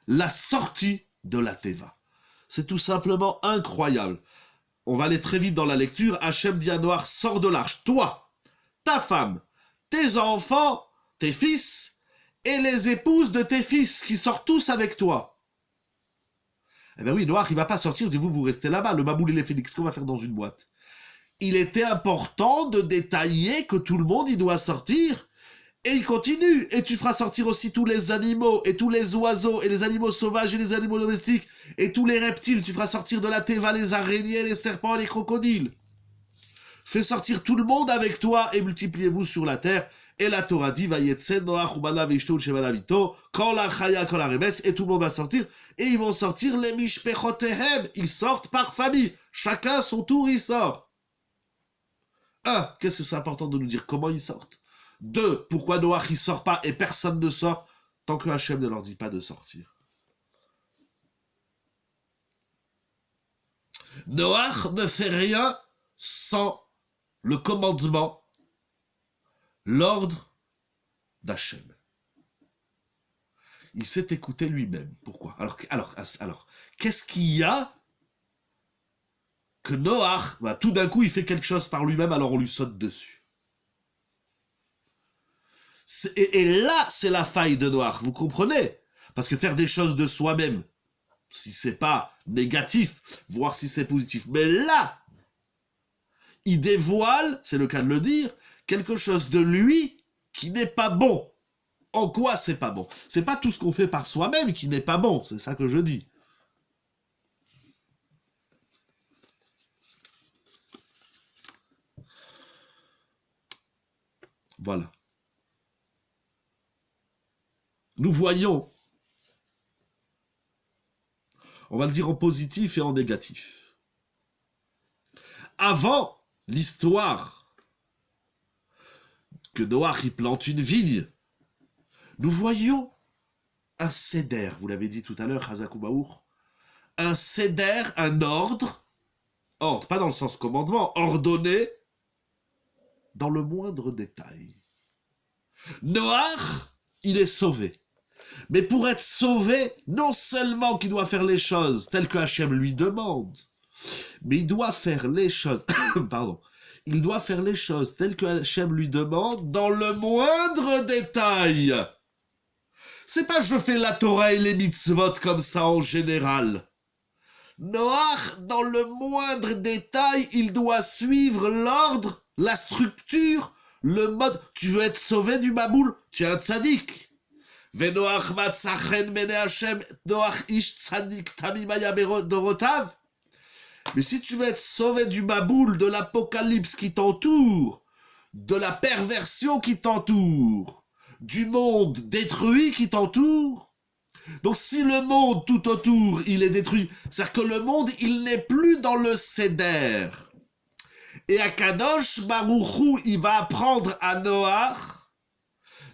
la sortie de la Teva. C'est tout simplement incroyable. On va aller très vite dans la lecture. Hachem dit à Noach, sors de l'arche, toi, ta femme, tes enfants, tes fils, et les épouses de tes fils qui sortent tous avec toi. Eh bien oui, Noach, il ne va pas sortir, il dit, vous restez là-bas, le maboul et les phénix, qu'est-ce qu'on va faire dans une boîte? Il était important de détailler que tout le monde, il doit sortir, Et il continue, et tu feras sortir aussi tous les animaux, et tous les oiseaux, et les animaux sauvages, et les animaux domestiques, et tous les reptiles. Tu feras sortir de la téva les araignées, les serpents et les crocodiles. Fais sortir tout le monde avec toi, et multipliez-vous sur la terre. Et la Torah dit, quand la chaya, quand la rebesse, et tout le monde va sortir, et ils vont sortir les mishpechotehem. Ils sortent par famille. Chacun son tour, il sort. Un, qu'est-ce que c'est important de nous dire comment ils sortent? Deux, pourquoi Noach il sort pas et personne ne sort tant que Hachem ne leur dit pas de sortir. Noach ne fait rien sans le commandement, l'ordre d'Hachem. Il s'est écouté lui-même. Pourquoi? Alors, qu'est-ce qu'il y a que Noach, tout d'un coup, il fait quelque chose par lui-même, alors on lui saute dessus. Et là, c'est la faille de Noach, vous comprenez? Parce que faire des choses de soi-même, si c'est pas négatif, voir si c'est positif. Mais là, il dévoile, c'est le cas de le dire, quelque chose de lui qui n'est pas bon. En quoi c'est pas bon? C'est pas tout ce qu'on fait par soi-même qui n'est pas bon, c'est ça que je dis. Voilà. Nous voyons, on va le dire en positif et en négatif. Avant l'histoire que Noach y plante une vigne, nous voyons un seder, vous l'avez dit tout à l'heure, Chazakoubaour, un seder, un ordre, pas dans le sens commandement, ordonné dans le moindre détail. Noach, il est sauvé. Mais pour être sauvé, non seulement qu'il doit faire les choses telles que Hachem lui demande, mais il doit faire les choses, il doit faire les choses telles que Hachem lui demande dans le moindre détail. C'est pas je fais la Torah et les mitzvot comme ça en général. Noach, dans le moindre détail, il doit suivre l'ordre, la structure, le mode. Tu veux être sauvé du maboul? Tu es un tzaddik. Venoach matzachen mene Hashem, Noach ish tzadik tamimaya dorotav. Mais si tu veux être sauvé du maboul, de l'apocalypse qui t'entoure, de la perversion qui t'entoure, du monde détruit qui t'entoure, donc si le monde tout autour, il est détruit, c'est-à-dire que le monde, il n'est plus dans le Seder. Et Akadosh Baruch Hu, il va apprendre à Noach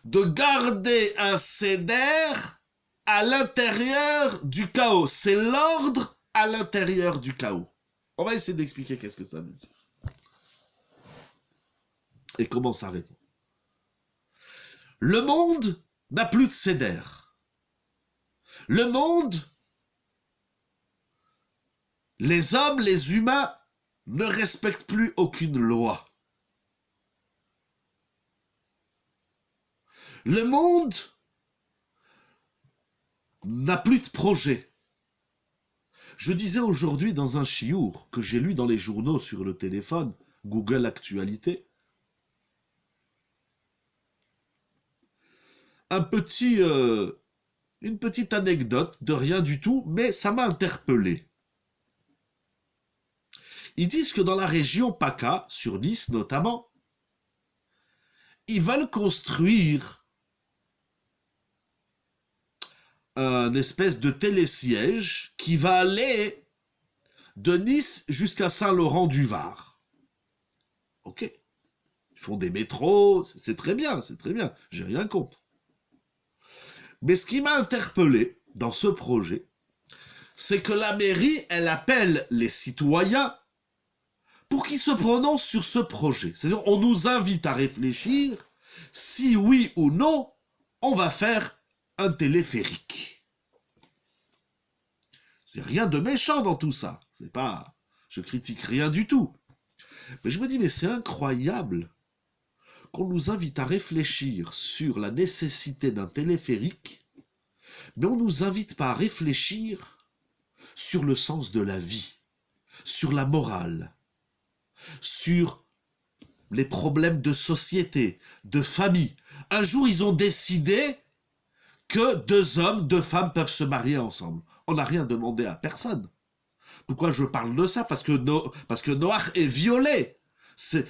de garder un Seder à l'intérieur du chaos. C'est l'ordre à l'intérieur du chaos. On va essayer d'expliquer qu'est-ce que ça veut dire. Et comment ça répond. Le monde n'a plus de Seder. Le monde, les hommes, les humains, ne respectent plus aucune loi. Le monde n'a plus de projet. Je disais aujourd'hui dans un chiour que j'ai lu dans les journaux sur le téléphone, Google Actualité, une petite anecdote de rien du tout, mais ça m'a interpellé. Ils disent que dans la région PACA, sur Nice notamment, ils veulent construire un espèce de télésiège qui va aller de Nice jusqu'à Saint-Laurent-du-Var. Ok. Ils font des métros, c'est très bien, j'ai rien contre. Mais ce qui m'a interpellé dans ce projet, c'est que la mairie, elle appelle les citoyens pour qu'ils se prononcent sur ce projet. C'est-à-dire, on nous invite à réfléchir si oui ou non, on va faire un téléphérique. C'est rien de méchant dans tout ça. C'est pas, je critique rien du tout. Mais je me dis, mais c'est incroyable qu'on nous invite à réfléchir sur la nécessité d'un téléphérique, mais on ne nous invite pas à réfléchir sur le sens de la vie, sur la morale, sur les problèmes de société, de famille. Un jour, ils ont décidé que 2 hommes, 2 femmes peuvent se marier ensemble. On n'a rien demandé à personne. Pourquoi je parle de ça? Parce que Noach est violé.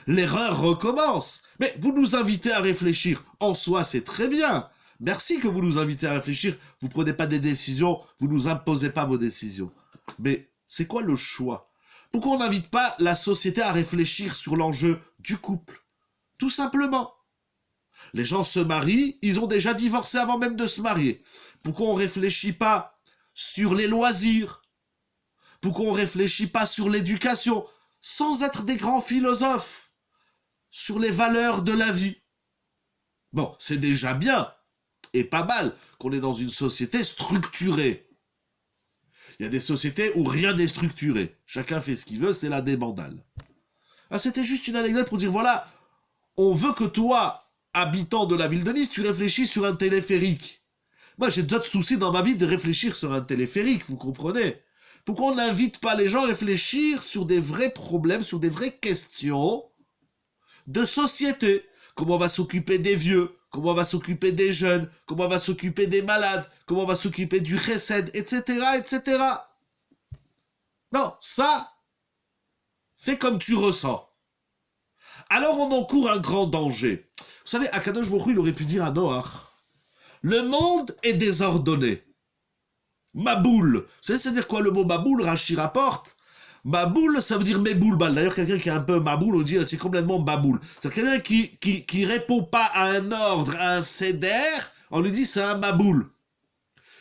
L'erreur recommence. Mais vous nous invitez à réfléchir. En soi, c'est très bien. Merci que vous nous invitez à réfléchir. Vous ne prenez pas des décisions, vous ne nous imposez pas vos décisions. Mais c'est quoi le choix? Pourquoi on n'invite pas la société à réfléchir sur l'enjeu du couple? Tout simplement. Les gens se marient, ils ont déjà divorcé avant même de se marier. Pourquoi on ne réfléchit pas sur les loisirs? Pourquoi on ne réfléchit pas sur l'éducation, sans être des grands philosophes, sur les valeurs de la vie? Bon, c'est déjà bien, et pas mal, qu'on est dans une société structurée. Il y a des sociétés où rien n'est structuré. Chacun fait ce qu'il veut, c'est la débandale. Ah, c'était juste une anecdote pour dire, voilà, on veut que toi, habitant de la ville de Nice, tu réfléchisses sur un téléphérique. Moi, j'ai d'autres soucis dans ma vie de réfléchir sur un téléphérique, vous comprenez? Pourquoi on n'invite pas les gens à réfléchir sur des vrais problèmes, sur des vraies questions de société? Comment on va s'occuper des vieux? Comment on va s'occuper des jeunes? Comment on va s'occuper des malades? Comment on va s'occuper du chesed, etc., etc. Non, ça, fais comme tu ressens. Alors on encourt un grand danger. Vous savez, Akadosh Baruch Hu, il aurait pu dire à Noach, le monde est désordonné. Maboule. Vous savez, c'est-à-dire quoi le mot maboule? Rachi rapporte. Maboule, ça veut dire méboulbal. D'ailleurs, quelqu'un qui est un peu maboule, on dit c'est complètement baboule. C'est quelqu'un qui répond pas à un ordre, à un seder, on lui dit c'est un maboule.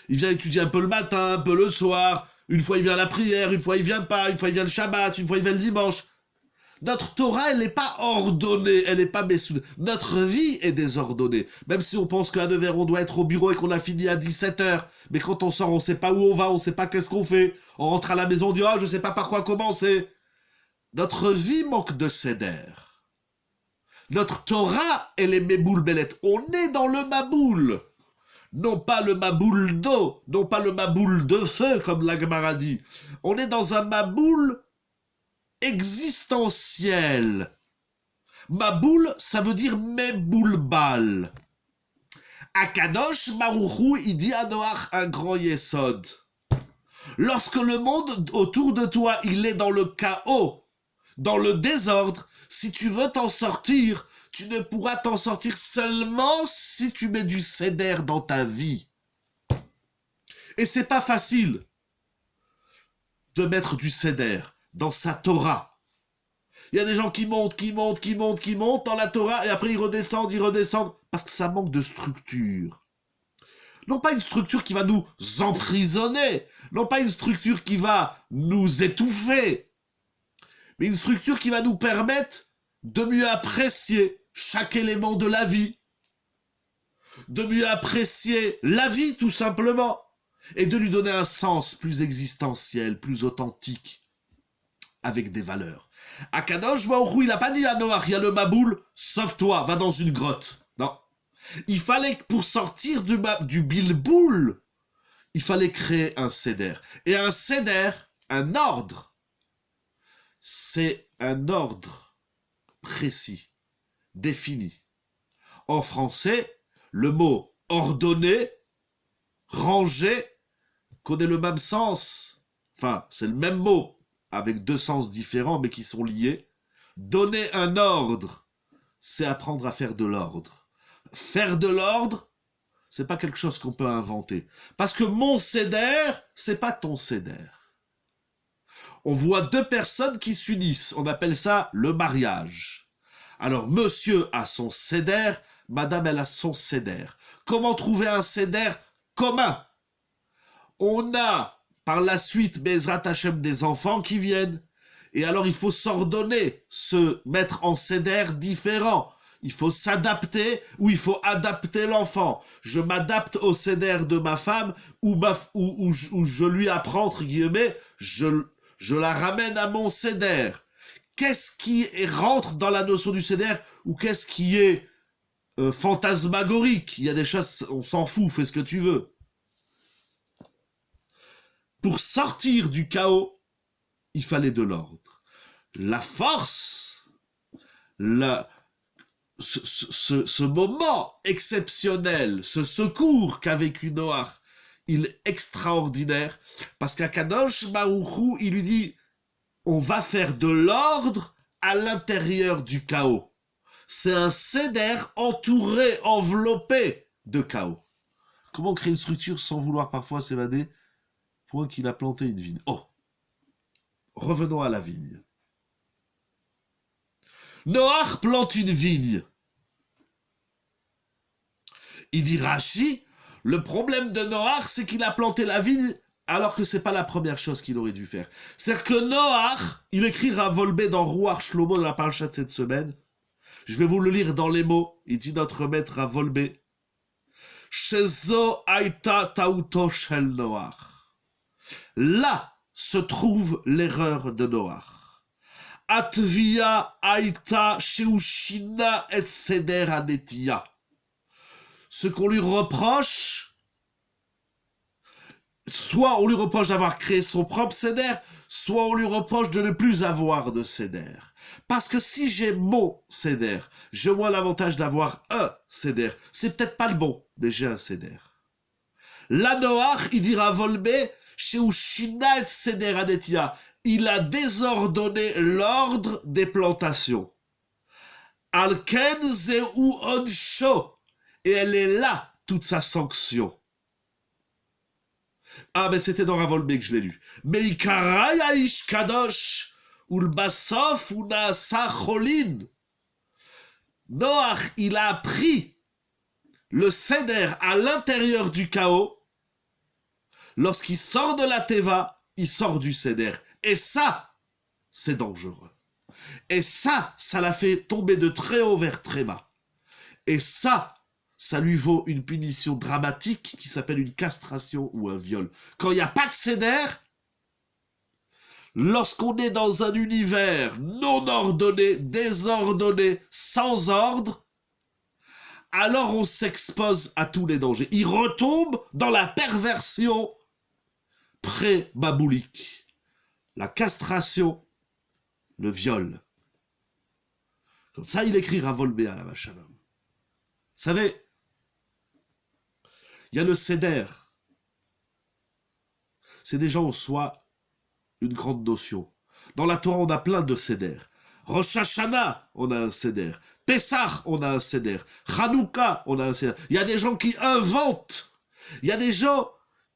Il vient étudier un peu le matin, un peu le soir, une fois il vient à la prière, une fois il vient pas, une fois il vient le Shabbat, une fois il vient le dimanche. Notre Torah, elle n'est pas ordonnée, elle n'est pas messoudée. Notre vie est désordonnée. Même si on pense qu'à 9h, on doit être au bureau et qu'on a fini à 17h. Mais quand on sort, on ne sait pas où on va, on ne sait pas qu'est-ce qu'on fait. On rentre à la maison, on dit « Oh, je ne sais pas par quoi commencer ». Notre vie manque de seder. Notre Torah, elle est méboul belette. On est dans le maboul. Non pas le maboul d'eau, non pas le maboul de feu, comme la Gemara dit. On est dans un maboul existentiel. Maboul, ça veut dire Meboulbal. Akadosh Baruch Hu, il dit à Noach un grand yesod. Lorsque le monde autour de toi, il est dans le chaos, dans le désordre, si tu veux t'en sortir, tu ne pourras t'en sortir seulement si tu mets du seder dans ta vie. Et c'est pas facile de mettre du seder dans sa Torah. Il y a des gens qui montent dans la Torah et après ils redescendent, parce que ça manque de structure. Non pas une structure qui va nous emprisonner, non pas une structure qui va nous étouffer, mais une structure qui va nous permettre de mieux apprécier chaque élément de la vie, de mieux apprécier la vie tout simplement, et de lui donner un sens plus existentiel, plus authentique, avec des valeurs. Akadosh Baruch Hu, il n'a pas dit à Noach, il y a le Maboul, sauve-toi, va dans une grotte. Non. Il fallait, pour sortir du bilboul, il fallait créer un seder. Et un seder, un ordre, c'est un ordre précis, défini. En français, le mot ordonné, rangé, connaît le même sens. Enfin, c'est le même mot, avec 2 sens différents, mais qui sont liés. Donner un ordre, c'est apprendre à faire de l'ordre. Faire de l'ordre, c'est pas quelque chose qu'on peut inventer. Parce que mon seder, c'est pas ton seder. On voit 2 personnes qui s'unissent. On appelle ça le mariage. Alors, monsieur a son seder, madame, elle a son seder. Comment trouver un seder commun? On a, par la suite, Bezrat Hashem, des enfants qui viennent. Et alors, il faut s'ordonner, se mettre en seder différent. Il faut s'adapter ou il faut adapter l'enfant. Je m'adapte au seder de ma femme ou je lui apprends, entre guillemets, je la ramène à mon seder. Qu'est-ce qui rentre dans la notion du seder ou qu'est-ce qui est fantasmagorique? Il y a des choses, on s'en fout, fais ce que tu veux. Pour sortir du chaos, il fallait de l'ordre. La force, ce moment exceptionnel, ce secours qu'a vécu Noach, il est extraordinaire, parce qu'Akadosh Baruch Hu, il lui dit, on va faire de l'ordre à l'intérieur du chaos. C'est un seder entouré, enveloppé de chaos. Comment créer une structure sans vouloir parfois s'évader? Point qu'il a planté une vigne. Oh, revenons à la vigne. Noach plante une vigne. Il dit Rashi, le problème de Noach, c'est qu'il a planté la vigne alors que c'est pas la première chose qu'il aurait dû faire. C'est-à-dire que Noach, il écrit Ravolbé dans Rouar Shlomo, dans la paracha de cette semaine. Je vais vous le lire dans les mots. Il dit notre maître Ravolbé. Shezo aita tauto shel Noach. Là se trouve l'erreur de Noach. Atvia aita sheushina et seder anetia. Ce qu'on lui reproche, soit on lui reproche d'avoir créé son propre seder, soit on lui reproche de ne plus avoir de seder. Parce que si j'ai mon seder, j'ai au moins l'avantage d'avoir un seder. C'est peut-être pas le bon, mais j'ai un seder. La Noach, il dira Volbé, chez Ushina et seder anetia. Il a désordonné l'ordre des plantations. Alken zeu onsho. Et elle est là, toute sa sanction. Ah, mais c'était dans Ravolbé que je l'ai lu. Meikara ya'ish kadosh, ulbasof unasa cholin. Noach, il a pris le seder à l'intérieur du chaos. Lorsqu'il sort de la teva, il sort du seder. Et ça, c'est dangereux. Et ça l'a fait tomber de très haut vers très bas. Et ça lui vaut une punition dramatique qui s'appelle une castration ou un viol. Quand il n'y a pas de seder, lorsqu'on est dans un univers non ordonné, désordonné, sans ordre, alors on s'expose à tous les dangers. Il retombe dans la perversion pré-baboulique. La castration, le viol. Comme ça, il écrit Ravolbé à la Vachalom. Vous savez, il y a le seder. C'est déjà en soi une grande notion. Dans la Torah, on a plein de seder. Rosh Hashanah, on a un seder. Pessah, on a un seder. Hanouka, on a un seder. Il y a des gens qui inventent. Il y a des gens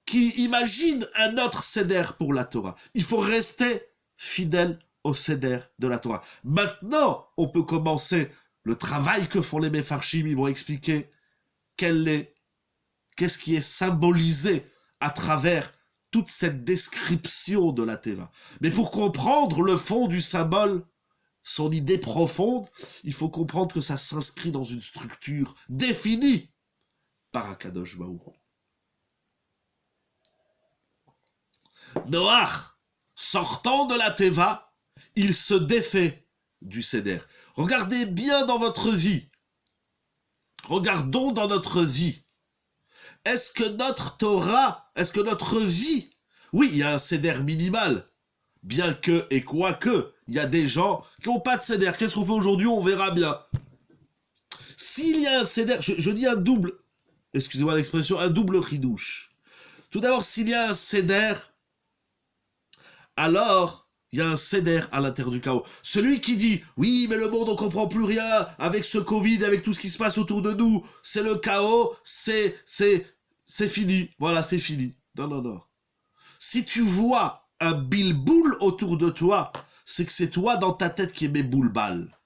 qui imaginent un autre seder pour la Torah. Il faut rester fidèle au seder de la Torah. Maintenant, on peut commencer le travail que font les Mefarshim. Ils vont expliquer qu'est-ce qui est symbolisé à travers toute cette description de la Teva. Mais pour comprendre le fond du symbole, son idée profonde, il faut comprendre que ça s'inscrit dans une structure définie par Akadosh Baruch Hu. Noach, sortant de la Teva, il se défait du Seder. Regardez bien dans votre vie. Regardons dans notre vie. Est-ce que notre Torah, est-ce que notre vie, oui, il y a un Seder minimal, bien que et quoique, il y a des gens qui n'ont pas de Seder. Qu'est-ce qu'on fait aujourd'hui? On verra bien. S'il y a un Seder, je dis un double, excusez-moi l'expression, un double ridouche. Tout d'abord, s'il y a un Seder, alors il y a un seder à l'intérieur du chaos. Celui qui dit « Oui, mais le monde, on comprend plus rien avec ce Covid, avec tout ce qui se passe autour de nous. C'est le chaos, c'est fini. Voilà, c'est fini. » Non. Si tu vois un bilboul autour de toi, c'est que c'est toi dans ta tête qui aimais boule-balle.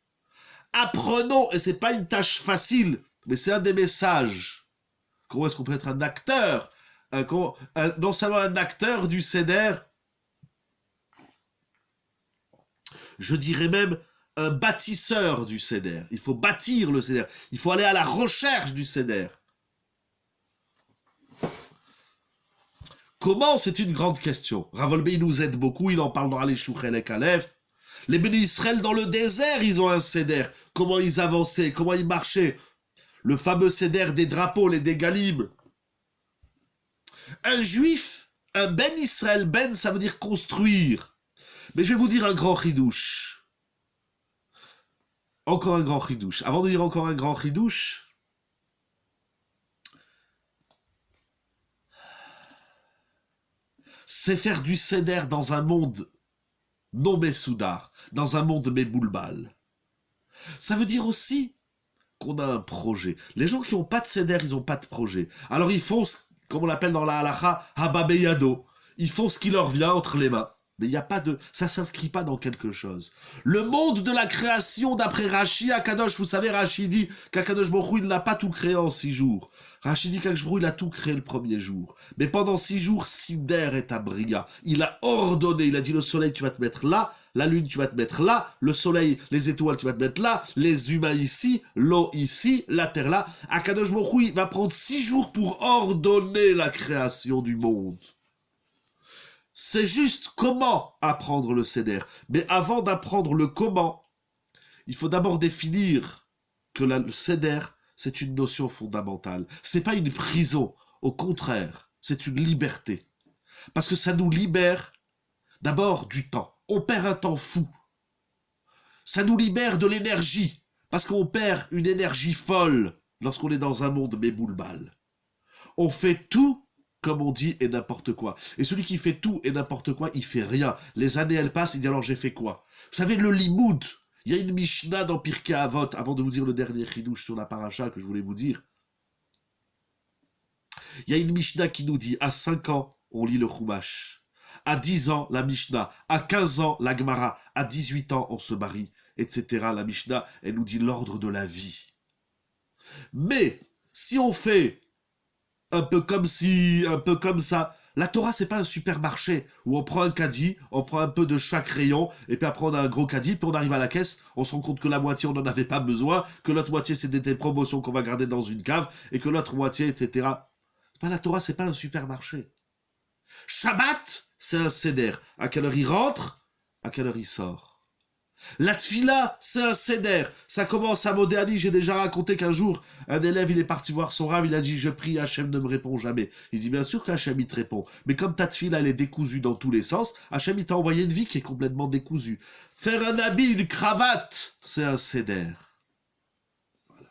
Apprenons, et c'est pas une tâche facile, mais c'est un des messages. Comment est-ce qu'on peut être un acteur, non seulement un acteur du seder, je dirais même un bâtisseur du seder. Il faut bâtir le seder. Il faut aller à la recherche du seder. Comment? C'est une grande question. Ravolbé nous aide beaucoup, il en parle dans Alei Shuchel et Kalef. Les bénis d'Israël dans le désert, ils ont un seder. Comment ils avançaient, comment ils marchaient. Le fameux seder des drapeaux, les dégalim. Un juif, un ben Israël, ben ça veut dire construire. Mais je vais vous dire un grand chidouche. Encore un grand chidouche. Avant de dire encore un grand chidouche, c'est faire du seder dans un monde non Messoudar, dans un monde Méboulbal. Ça veut dire aussi qu'on a un projet. Les gens qui n'ont pas de seder, ils n'ont pas de projet. Alors ils font, comme on l'appelle dans la halacha, hababeyado. Ils font ce qui leur vient entre les mains. Mais il n'y a pas de... Ça ne s'inscrit pas dans quelque chose. Le monde de la création d'après Rashi, Akadosh, vous savez, Rashi dit qu'Akadosh Baruch Hu, il n'a pas tout créé en 6 jours. Rashi dit qu'Akadosh Baruch Hu, il a tout créé le premier jour. Mais pendant 6 jours, Sider est à Bria. Il a ordonné, il a dit le soleil, tu vas te mettre là, la lune, tu vas te mettre là, le soleil, les étoiles, tu vas te mettre là, les humains ici, l'eau ici, la terre là. Akadosh Baruch Hu, il va prendre 6 jours pour ordonner la création du monde. C'est juste comment apprendre le seder. Mais avant d'apprendre le comment, il faut d'abord définir que le seder, c'est une notion fondamentale. C'est pas une prison. Au contraire, c'est une liberté. Parce que ça nous libère d'abord du temps. On perd un temps fou. Ça nous libère de l'énergie. Parce qu'on perd une énergie folle lorsqu'on est dans un monde méboulbal. On fait tout comme on dit, et n'importe quoi. Et celui qui fait tout et n'importe quoi, il fait rien. Les années, elles passent, il dit alors j'ai fait quoi? Vous savez, le limoud, il y a une Mishnah dans Pirkei Avot, avant de vous dire le dernier chidouche sur la paracha que je voulais vous dire. Il y a une Mishnah qui nous dit, à 5 ans, on lit le Chumash. À 10 ans, la Mishnah. À 15 ans, la Gemara. À 18 ans, on se marie, etc. La Mishnah, elle nous dit l'ordre de la vie. Mais, si on fait un peu comme si, un peu comme ça. La Torah, c'est pas un supermarché où on prend un caddie, on prend un peu de chaque rayon, et puis après on a un gros caddie, puis on arrive à la caisse, on se rend compte que la moitié on n'en avait pas besoin, que l'autre moitié c'est des promotions qu'on va garder dans une cave, et que l'autre moitié, etc. La Torah, c'est pas un supermarché. Shabbat, c'est un seder. À quelle heure il rentre, à quelle heure il sort. La tfila, c'est un seder. Ça commence à Modéani. J'ai déjà raconté qu'un jour, un élève, il est parti voir son rave, il a dit, je prie, Hachem ne me répond jamais. Il dit, bien sûr qu'Hachem, il te répond. Mais comme ta tfila, elle est décousue dans tous les sens, Hachem, il t'a envoyé une vie qui est complètement décousue. Faire un habit, une cravate, c'est un seder. Voilà.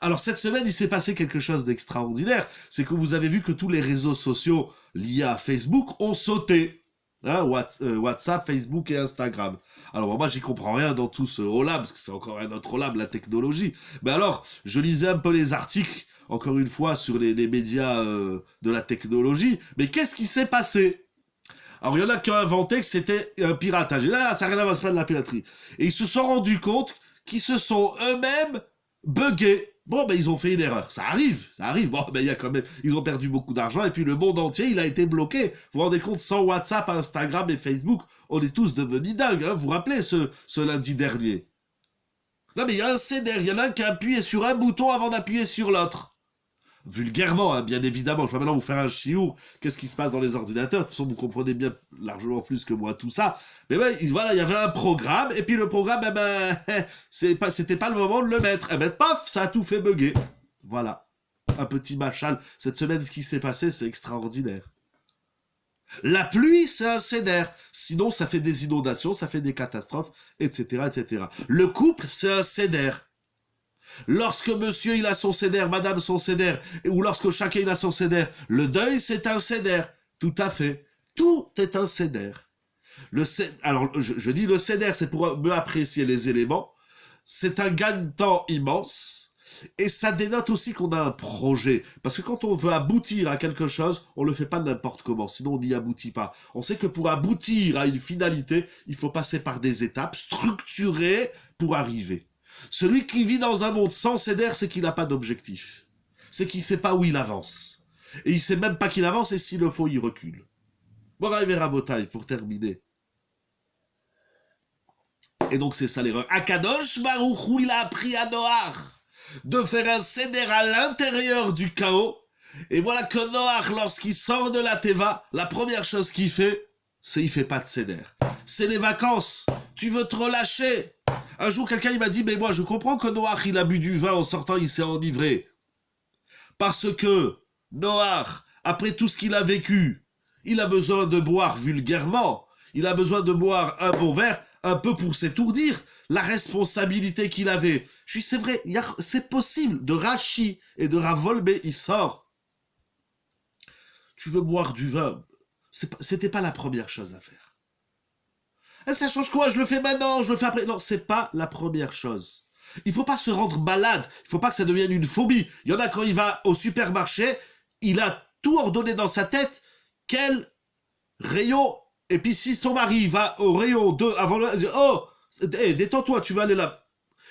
Alors, cette semaine, il s'est passé quelque chose d'extraordinaire. C'est que vous avez vu que tous les réseaux sociaux liés à Facebook ont sauté. Hein, WhatsApp, Facebook et Instagram. Alors moi j'y comprends rien dans tout ce holab, parce que c'est encore un autre holab, la technologie. Mais alors, je lisais un peu les articles, encore une fois, sur les médias de la technologie. Mais qu'est-ce qui s'est passé? Alors il y en a qui ont inventé que c'était un piratage. Et là, ça n'a rien à voir, c'est pas de la piraterie. Et ils se sont rendus compte qu'ils se sont eux-mêmes buggés. Bon, ben ils ont fait une erreur. Ça arrive. Bon, ben il y a quand même, ils ont perdu beaucoup d'argent et puis le monde entier, il a été bloqué. Vous vous rendez compte, sans WhatsApp, Instagram et Facebook, on est tous devenus dingues. Hein, vous vous rappelez ce lundi dernier? Non, mais il y a un CDR, il y en a un qui a appuyé sur un bouton avant d'appuyer sur l'autre. Vulgairement, hein, bien évidemment. Je vais maintenant vous faire un chiour. Qu'est-ce qui se passe dans les ordinateurs? De toute façon, vous comprenez bien largement plus que moi tout ça. Mais ben, voilà, il y avait un programme, et puis le programme, eh ben, c'était pas le moment de le mettre. Eh ben, paf, ça a tout fait bugger. Voilà. Un petit machal. Cette semaine, ce qui s'est passé, c'est extraordinaire. La pluie, c'est un céder. Sinon, ça fait des inondations, ça fait des catastrophes, etc., etc. Le couple, c'est un céder. Lorsque monsieur il a son céder, madame son céder, ou lorsque chacun il a son céder, le deuil c'est un céder. Tout à fait. Tout est un céder. Alors je dis le céder c'est pour mieux apprécier les éléments. C'est un gain-temps immense. Et ça dénote aussi qu'on a un projet. Parce que quand on veut aboutir à quelque chose, on le fait pas n'importe comment, sinon on n'y aboutit pas. On sait que pour aboutir à une finalité, il faut passer par des étapes structurées pour arriver. Celui qui vit dans un monde sans céder, c'est qu'il n'a pas d'objectif. C'est qu'il ne sait pas où il avance. Et il ne sait même pas qu'il avance, et s'il le faut, il recule. Bon, arriver à Botaï, pour terminer. Et donc, c'est ça l'erreur. Akadosh Baruch Hu, il a appris à Noach de faire un céder à l'intérieur du chaos. Et voilà que Noach, lorsqu'il sort de la Teva, la première chose qu'il fait, c'est qu'il ne fait pas de céder. C'est les vacances. Tu veux te relâcher. Un jour, quelqu'un il m'a dit, mais moi, je comprends que Noach, il a bu du vin en sortant, il s'est enivré. Parce que Noach, après tout ce qu'il a vécu, il a besoin de boire vulgairement. Il a besoin de boire un bon verre un peu pour s'étourdir, la responsabilité qu'il avait. Je dis, c'est vrai, c'est possible. De Rachi et de Ravolbe, il sort. Tu veux boire du vin, c'était pas la première chose à faire. Et ça change quoi? Je le fais maintenant, je le fais après. Non, c'est pas la première chose. Il faut pas se rendre malade. Il faut pas que ça devienne une phobie. Il y en a quand il va au supermarché, il a tout ordonné dans sa tête. Quel rayon? Et puis si son mari va au rayon 2 avant le... Oh, détends-toi, tu vas aller là.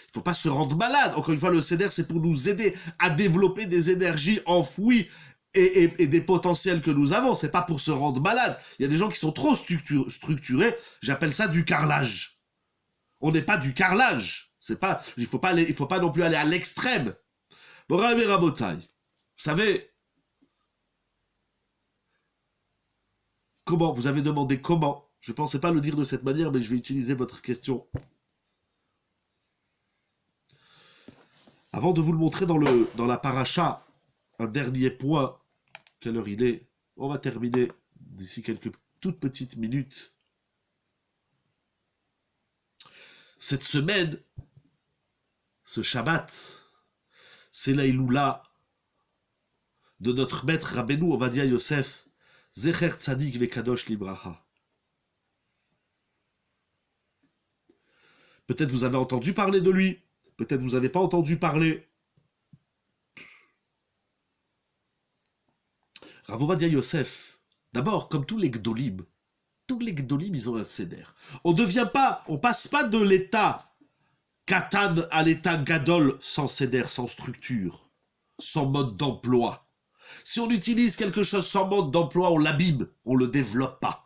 Il faut pas se rendre malade. Encore une fois, le CEDER, c'est pour nous aider à développer des énergies enfouies et des potentiels que nous avons. C'est pas pour se rendre malade. Il y a des gens qui sont trop structurés. J'appelle ça du carrelage. On n'est pas du carrelage. C'est pas, il faut pas non plus aller à l'extrême. Bon, Rabbi Rabotai, vous savez, comment, vous avez demandé comment. Je ne pensais pas le dire de cette manière, mais je vais utiliser votre question. Avant de vous le montrer dans la paracha, un dernier point, quelle heure il est? On va terminer d'ici quelques toutes petites minutes. Cette semaine, ce Shabbat, c'est l'Aïloula de notre maître Rabbeinu Ovadia Yosef, Zecher Tzadik Vekadosh Libracha. Peut-être vous avez entendu parler de lui, peut-être vous n'avez pas entendu parler. Rav Ovadia Yosef, d'abord, comme tous les Gdolim, ils ont un seder. On passe pas de l'état Katan à l'état Gadol sans seder, sans structure, sans mode d'emploi. Si on utilise quelque chose sans mode d'emploi, on l'abîme, on le développe pas.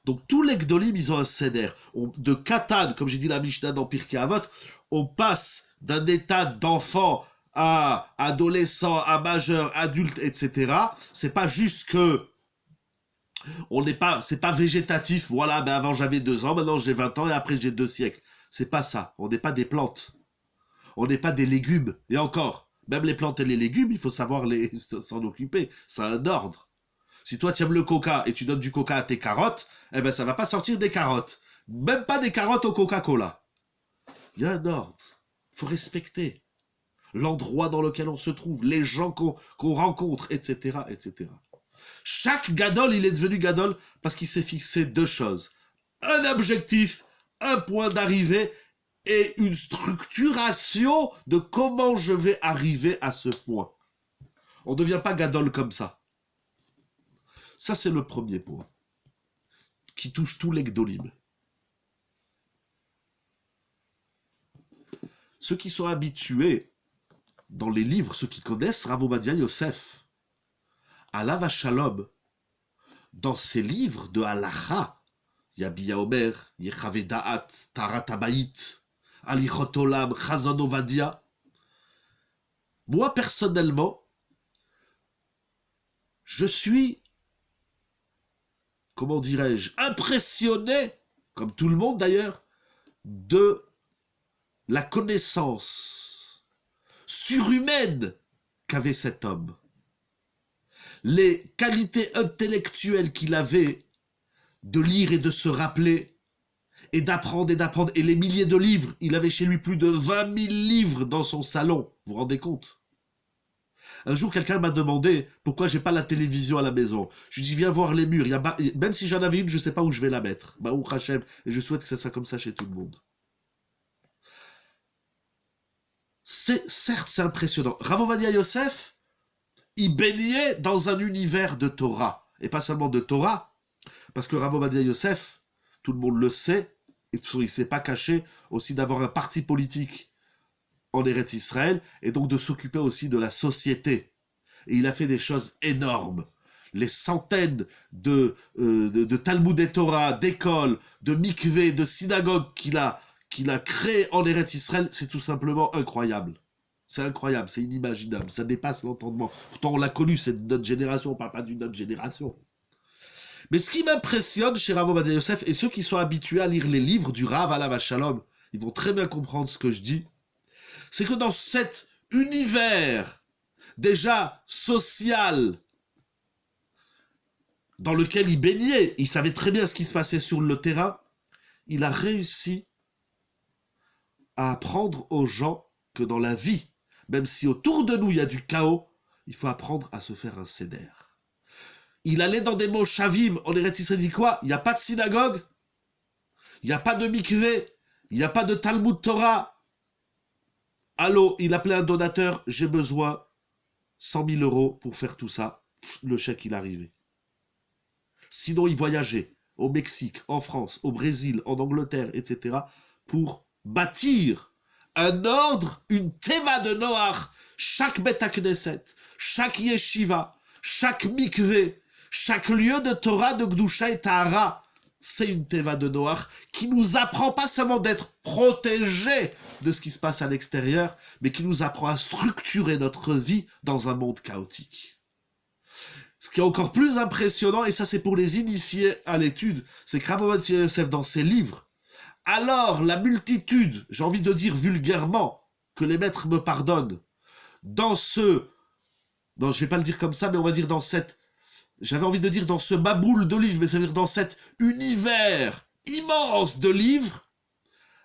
Donc tous les Gdolim, ils ont un seder. De Katan, comme j'ai dit la Mishnah dans Pirkei Avot, on passe d'un état d'enfant à adolescent, à majeur, adulte, etc. C'est pas juste que c'est pas végétatif, voilà, ben avant j'avais 2 ans, maintenant j'ai 20 ans et après j'ai 2 siècles. C'est pas ça, on n'est pas des plantes. On n'est pas des légumes. Et encore, même les plantes et les légumes, il faut savoir s'en occuper. C'est un ordre. Si toi tu aimes le coca et tu donnes du coca à tes carottes, eh ben ça va pas sortir des carottes. Même pas des carottes au Coca-Cola. Il y a un ordre. Il faut respecter l'endroit dans lequel on se trouve, les gens qu'on rencontre, etc., etc. Chaque gadol, il est devenu gadol parce qu'il s'est fixé 2 choses. Un objectif, un point d'arrivée et une structuration de comment je vais arriver à ce point. On ne devient pas gadol comme ça. Ça, c'est le premier point qui touche tous les gdolim. Ceux qui sont habitués dans les livres, ceux qui connaissent Rav Ovadia Yosef, Alav Shalom, dans ses livres de Halacha, Yabia Omer, Yechave Da'at, Tarat Habayit, Alichot Olam, Chazon Ovadia. Moi, personnellement, je suis, comment dirais-je, impressionné, comme tout le monde d'ailleurs, de la connaissance surhumaine qu'avait cet homme. Les qualités intellectuelles qu'il avait de lire et de se rappeler, et d'apprendre, et les milliers de livres, il avait chez lui plus de 20 000 livres dans son salon, vous vous rendez compte? Un jour, quelqu'un m'a demandé pourquoi j'ai pas la télévision à la maison. Je lui dis, viens voir les murs, même si j'en avais une, je sais pas où je vais la mettre. Baruch Hashem, et je souhaite que ça soit comme ça chez tout le monde. Certes, c'est impressionnant. Rav Ovadia Yosef, il baignait dans un univers de Torah, et pas seulement de Torah, parce que Rav Ovadia Yosef, tout le monde le sait, et il ne s'est pas caché aussi d'avoir un parti politique en Eretz Israël, et donc de s'occuper aussi de la société. Et il a fait des choses énormes. Les centaines de Talmudei Torah, d'écoles, de mikveh, de synagogues qu'il a créées en Eretz Israël, c'est tout simplement incroyable. C'est incroyable, c'est inimaginable, ça dépasse l'entendement. Pourtant, on l'a connu, c'est de notre génération, on ne parle pas d'une autre génération. Mais ce qui m'impressionne chez Rav Ovadia Yosef, et ceux qui sont habitués à lire les livres du Rav Alav Shalom, ils vont très bien comprendre ce que je dis, c'est que dans cet univers déjà social dans lequel il baignait, il savait très bien ce qui se passait sur le terrain, il a réussi à apprendre aux gens que dans la vie, même si autour de nous il y a du chaos, il faut apprendre à se faire un seder. Il allait dans des moshavim, en Eretz Israël, dit quoi? Il n'y a pas de synagogue, il n'y a pas de mikvé, il n'y a pas de Talmud Torah. Allô, il appelait un donateur, j'ai besoin 100 000 euros pour faire tout ça. Le chèque, il arrivait. Sinon, il voyageait au Mexique, en France, au Brésil, en Angleterre, etc. pour bâtir un ordre, une teva de Noach. Chaque Beth Knesset, chaque yeshiva, chaque mikvé, chaque lieu de Torah, de Gdusha et Tahara, c'est une teva de Noach qui nous apprend pas seulement d'être protégés de ce qui se passe à l'extérieur, mais qui nous apprend à structurer notre vie dans un monde chaotique. Ce qui est encore plus impressionnant, et ça c'est pour les initiés à l'étude, c'est que Rav Ovadia Yosef, dans ses livres, alors la multitude, j'ai envie de dire vulgairement, que les maîtres me pardonnent, dans ce, non je vais pas le dire comme ça, mais on va dire dans cette, j'avais envie de dire dans ce maboule de livres, mais ça veut dire dans cet univers immense de livres,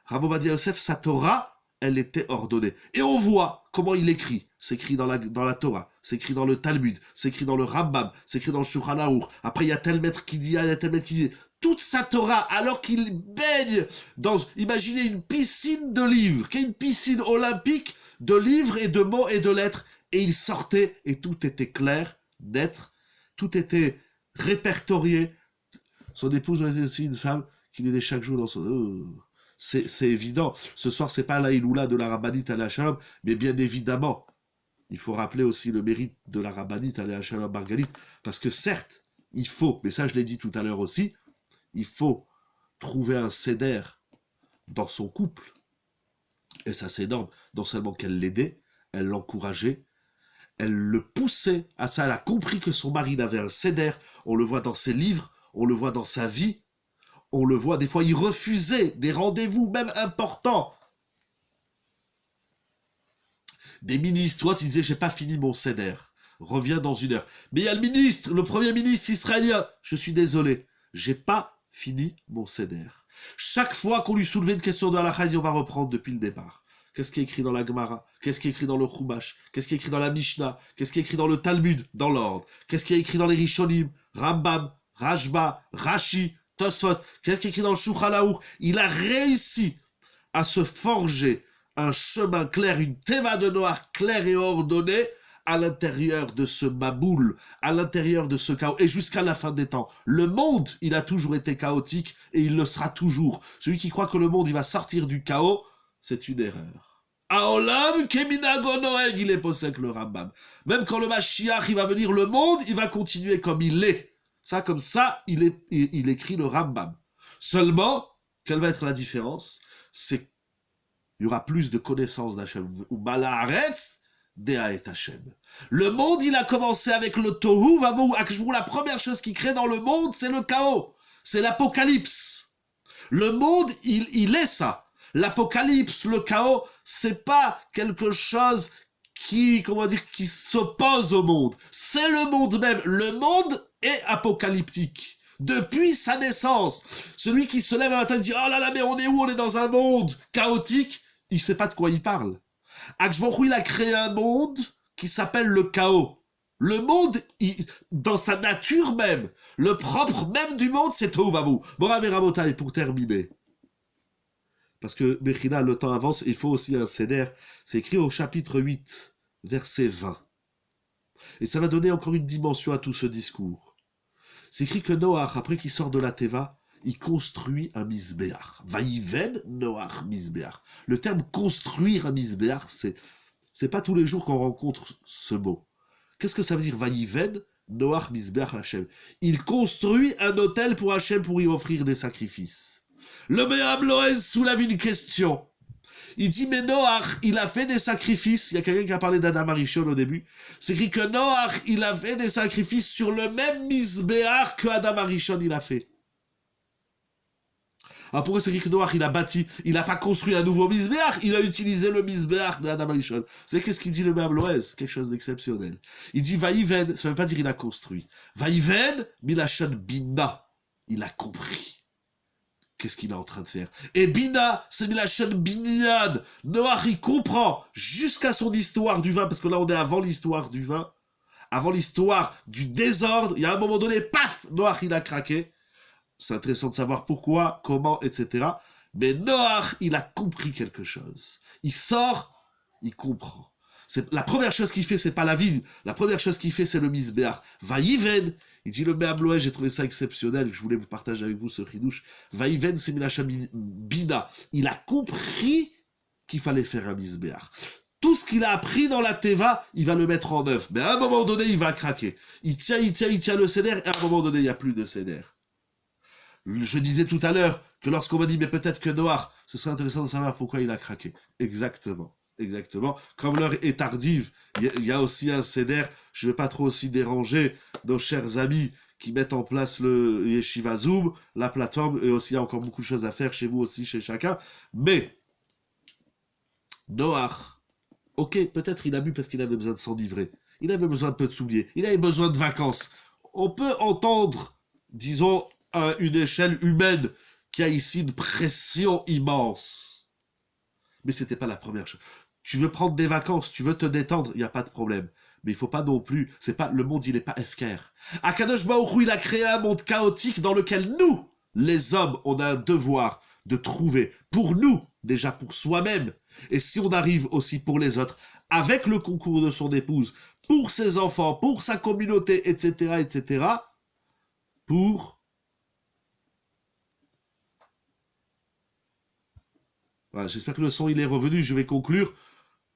Rav Ovadia Yosef, sa Torah, elle était ordonnée. Et on voit comment il écrit. C'est écrit dans la Torah, c'est écrit dans le Talmud, c'est écrit dans le Rambam, c'est écrit dans le Shulchan Aruch. Après, il y a tel maître qui dit, il y a tel maître qui dit. Toute sa Torah, alors qu'il baigne dans, imaginez une piscine de livres, qui est une piscine olympique de livres et de mots et de lettres. Et il sortait et tout était clair, net, tout était répertorié. Son épouse était aussi une femme qui l'aidait chaque jour dans son... C'est évident. Ce soir, c'est pas la Iloula de la Rabbanite Aléa Shalom, mais bien évidemment, il faut rappeler aussi le mérite de la Rabbanite Aléa Shalom Margalit, parce que certes, il faut, mais ça je l'ai dit tout à l'heure aussi, il faut trouver un seder dans son couple. Et ça c'est énorme, non seulement qu'elle l'aidait, elle l'encourageait, elle le poussait à ça, elle a compris que son mari avait un seder, on le voit dans ses livres, on le voit dans sa vie, on le voit, des fois, il refusait des rendez-vous, même importants. Des ministres, toi, tu disais, j'ai pas fini mon seder. Reviens dans 1 heure. Mais il y a le ministre, le premier ministre israélien. Je suis désolé, j'ai pas fini mon seder. Chaque fois qu'on lui soulevait une question de halakha, il dit, on va reprendre depuis le départ. Qu'est-ce qui est écrit dans la Gemara? Qu'est-ce qui est écrit dans le Chumash? Qu'est-ce qui est écrit dans la Mishnah? Qu'est-ce qui est écrit dans le Talmud? Dans l'ordre. Qu'est-ce qui est écrit dans les Rishonim? Rambam, Rashba, Rashi, Tosfot, qu'est-ce qui est écrit dans le Shulchan Aruch? Il a réussi à se forger un chemin clair, une teva de Noach claire et ordonnée à l'intérieur de ce maboule, à l'intérieur de ce chaos, et jusqu'à la fin des temps. Le monde, il a toujours été chaotique, et il le sera toujours. Celui qui croit que le monde, il va sortir du chaos, c'est une erreur. Aolam keminago noeg, il est possède le Rambam. Même quand le Mashiach, il va venir, le monde, il va continuer comme il est. Ça, comme ça, il écrit le Rambam. Seulement, quelle va être la différence? C'est qu'il y aura plus de connaissances d'Hachem. Ou Malaaretz, Dea et Hachem. Le monde, il a commencé avec le Tohu, Vavou, Akshvou. La première chose qui crée dans le monde, c'est le chaos. C'est l'apocalypse. Le monde, il est ça. L'apocalypse, le chaos, c'est pas quelque chose qui s'oppose au monde. C'est le monde même. Le monde est apocalyptique. Depuis sa naissance. Celui qui se lève un matin et dit « Oh là là, mais on est où? On est dans un monde chaotique. » Il sait pas de quoi il parle. Akshvou, il a créé un monde qui s'appelle le chaos. Le monde, dans sa nature même, le propre même du monde, c'est Tohu Vavou. Morav et Rabotai, pour terminer. Parce que, Mechina, le temps avance, il faut aussi un seder. C'est écrit au chapitre 8, verset 20. Et ça va donner encore une dimension à tout ce discours. C'est écrit que Noach, après qu'il sort de la Teva, il construit un misbéach. Vaïven Noach misbéach. Le terme construire un misbéach, c'est pas tous les jours qu'on rencontre ce mot. Qu'est-ce que ça veut dire Vaïven Noach misbéach Hachem? Il construit un autel pour Hachem pour y offrir des sacrifices. Le Me'am Loez soulève une question. Il dit, mais Noach, il a fait des sacrifices. Il y a quelqu'un qui a parlé d'Adam Arishon au début. C'est écrit que Noach, il a fait des sacrifices sur le même misbéach que Adam Arishon, il a fait. Alors pourquoi c'est écrit que Noach, il a bâti, il n'a pas construit un nouveau misbéach, il a utilisé le misbéach de Adam Arishon. Vous savez qu'est-ce qu'il dit le Me'am Loez? Quelque chose d'exceptionnel. Il dit, Vaïven, ça ne veut pas dire il a construit. Vaïven, Milachon Bina, il a compris. qu'est-ce qu'il est en train de faire. Et Bina, c'est la chaîne Binyan. Noach, il comprend jusqu'à son histoire du vin, parce que là, on est avant l'histoire du vin, avant l'histoire du désordre. Il y a un moment donné, paf, Noach, il a craqué. C'est intéressant de savoir pourquoi, comment, etc. Mais Noach, il a compris quelque chose. Il sort, il comprend. La première chose qu'il fait, c'est pas la ville. La première chose qu'il fait, c'est le misbéach. Vaïven, il dit le Méabloé, j'ai trouvé ça exceptionnel, je voulais vous partager avec vous ce chidouche. Vaïven, c'est Milacha Bina. Il a compris qu'il fallait faire un misbéach. Tout ce qu'il a appris dans la Teva, il va le mettre en œuvre. Mais à un moment donné, il va craquer. Il tient le Seder, et à un moment donné, il n'y a plus de Seder. Je disais tout à l'heure que lorsqu'on m'a dit, mais peut-être que Noach, ce serait intéressant de savoir pourquoi il a craqué. Exactement. Comme l'heure est tardive, il y a aussi un Seder. Je ne vais pas trop aussi déranger nos chers amis qui mettent en place le Yeshiva Zoom, la plateforme, et aussi il y a encore beaucoup de choses à faire chez vous aussi, chez chacun. Mais, Noach, ok, peut-être il a bu parce qu'il avait besoin de s'enivrer. Il avait besoin de peu de souliers. Il avait besoin de vacances. On peut entendre, disons, à une échelle humaine qui a ici une pression immense. Mais c'était pas la première chose. Tu veux prendre des vacances, tu veux te détendre, il n'y a pas de problème. Mais il faut pas non plus, le monde, il n'est pas FKR. Akadosh Baruch Hu, il a créé un monde chaotique dans lequel nous, les hommes, on a un devoir de trouver, pour nous, déjà pour soi-même, et si on arrive aussi pour les autres, avec le concours de son épouse, pour ses enfants, pour sa communauté, etc., pour... Voilà, j'espère que le son, il est revenu, je vais conclure.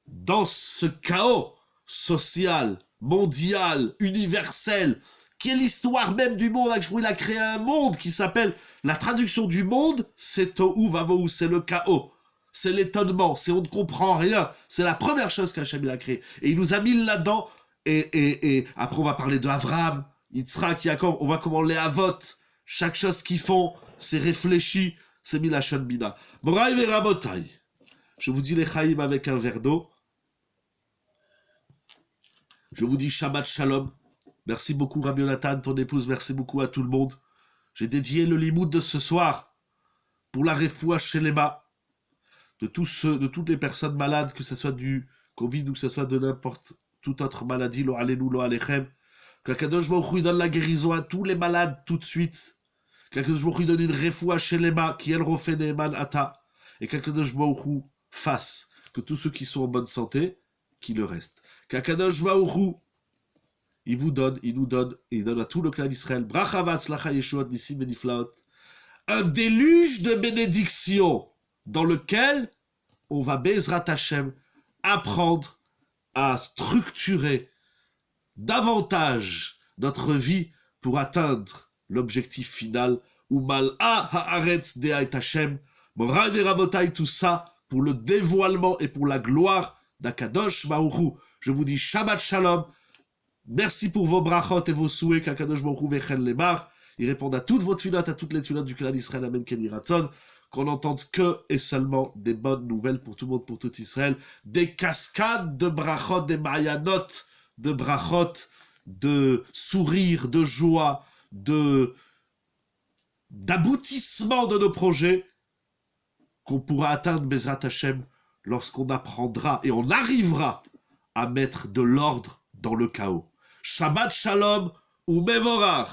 Dans ce chaos social, mondial, universel, qui est l'histoire même du monde, il a créé un monde qui s'appelle, la traduction du monde, c'est Tohu Vavohu, c'est le chaos, c'est l'étonnement, c'est on ne comprend rien, c'est la première chose qu'Hachem a créée, et il nous a mis là-dedans, et après on va parler de Avraham, Yitzhak, Yaakov, on voit comment les Havot, chaque chose qu'ils font, c'est réfléchi, c'est mis la Shon Bina. Moraï et Rabotai, je vous dis les Chaïm avec un verre d'eau. Je vous dis Shabbat Shalom. Merci beaucoup Rabbi Yonatan, ton épouse. Merci beaucoup à tout le monde. J'ai dédié le limoud de ce soir pour la refoua Shelema de toutes les personnes malades, que ce soit du Covid ou que ce soit de n'importe toute autre maladie. Lo alenu, lo alechem. Que Kadosh Baruch Hu donne la guérison à tous les malades tout de suite. Que Kadosh Baruch Hu donne une refoua Shelema qui elle refait Neeman Ata. Et que Kadosh Baruch Hu fasse que tous ceux qui sont en bonne santé, qui le restent. Qu'Akadosh Baruch Hu, il nous donne, et il donne à tout le clan d'Israël, Bracha v'atzlacha Yeshuot Nissim Beniflaot, un déluge de bénédictions dans lequel on va, Bezrat Hashem, apprendre à structurer davantage notre vie pour atteindre l'objectif final, ou Mal'a Haaretz Dea et Hashem, Moraï et Rabotai, tout ça pour le dévoilement et pour la gloire d'Akadosh Baruch Hu. Je vous dis Shabbat Shalom. Merci pour vos brachot et vos souhaits qu'Akadosh Baruch Hu vechen lemar. Ils répondent à toutes vos tfilotes, à toutes les tfilotes du clan d'Israël. Amen Ken Yiratzon. Qu'on n'entende que et seulement des bonnes nouvelles pour tout le monde, pour tout Israël. Des cascades de brachot, des mayanot, de brachot, de sourires, de joie, d'aboutissement de nos projets qu'on pourra atteindre Bezrat Hashem lorsqu'on apprendra et on arrivera à mettre de l'ordre dans le chaos. Shabbat Shalom ou Mevorach.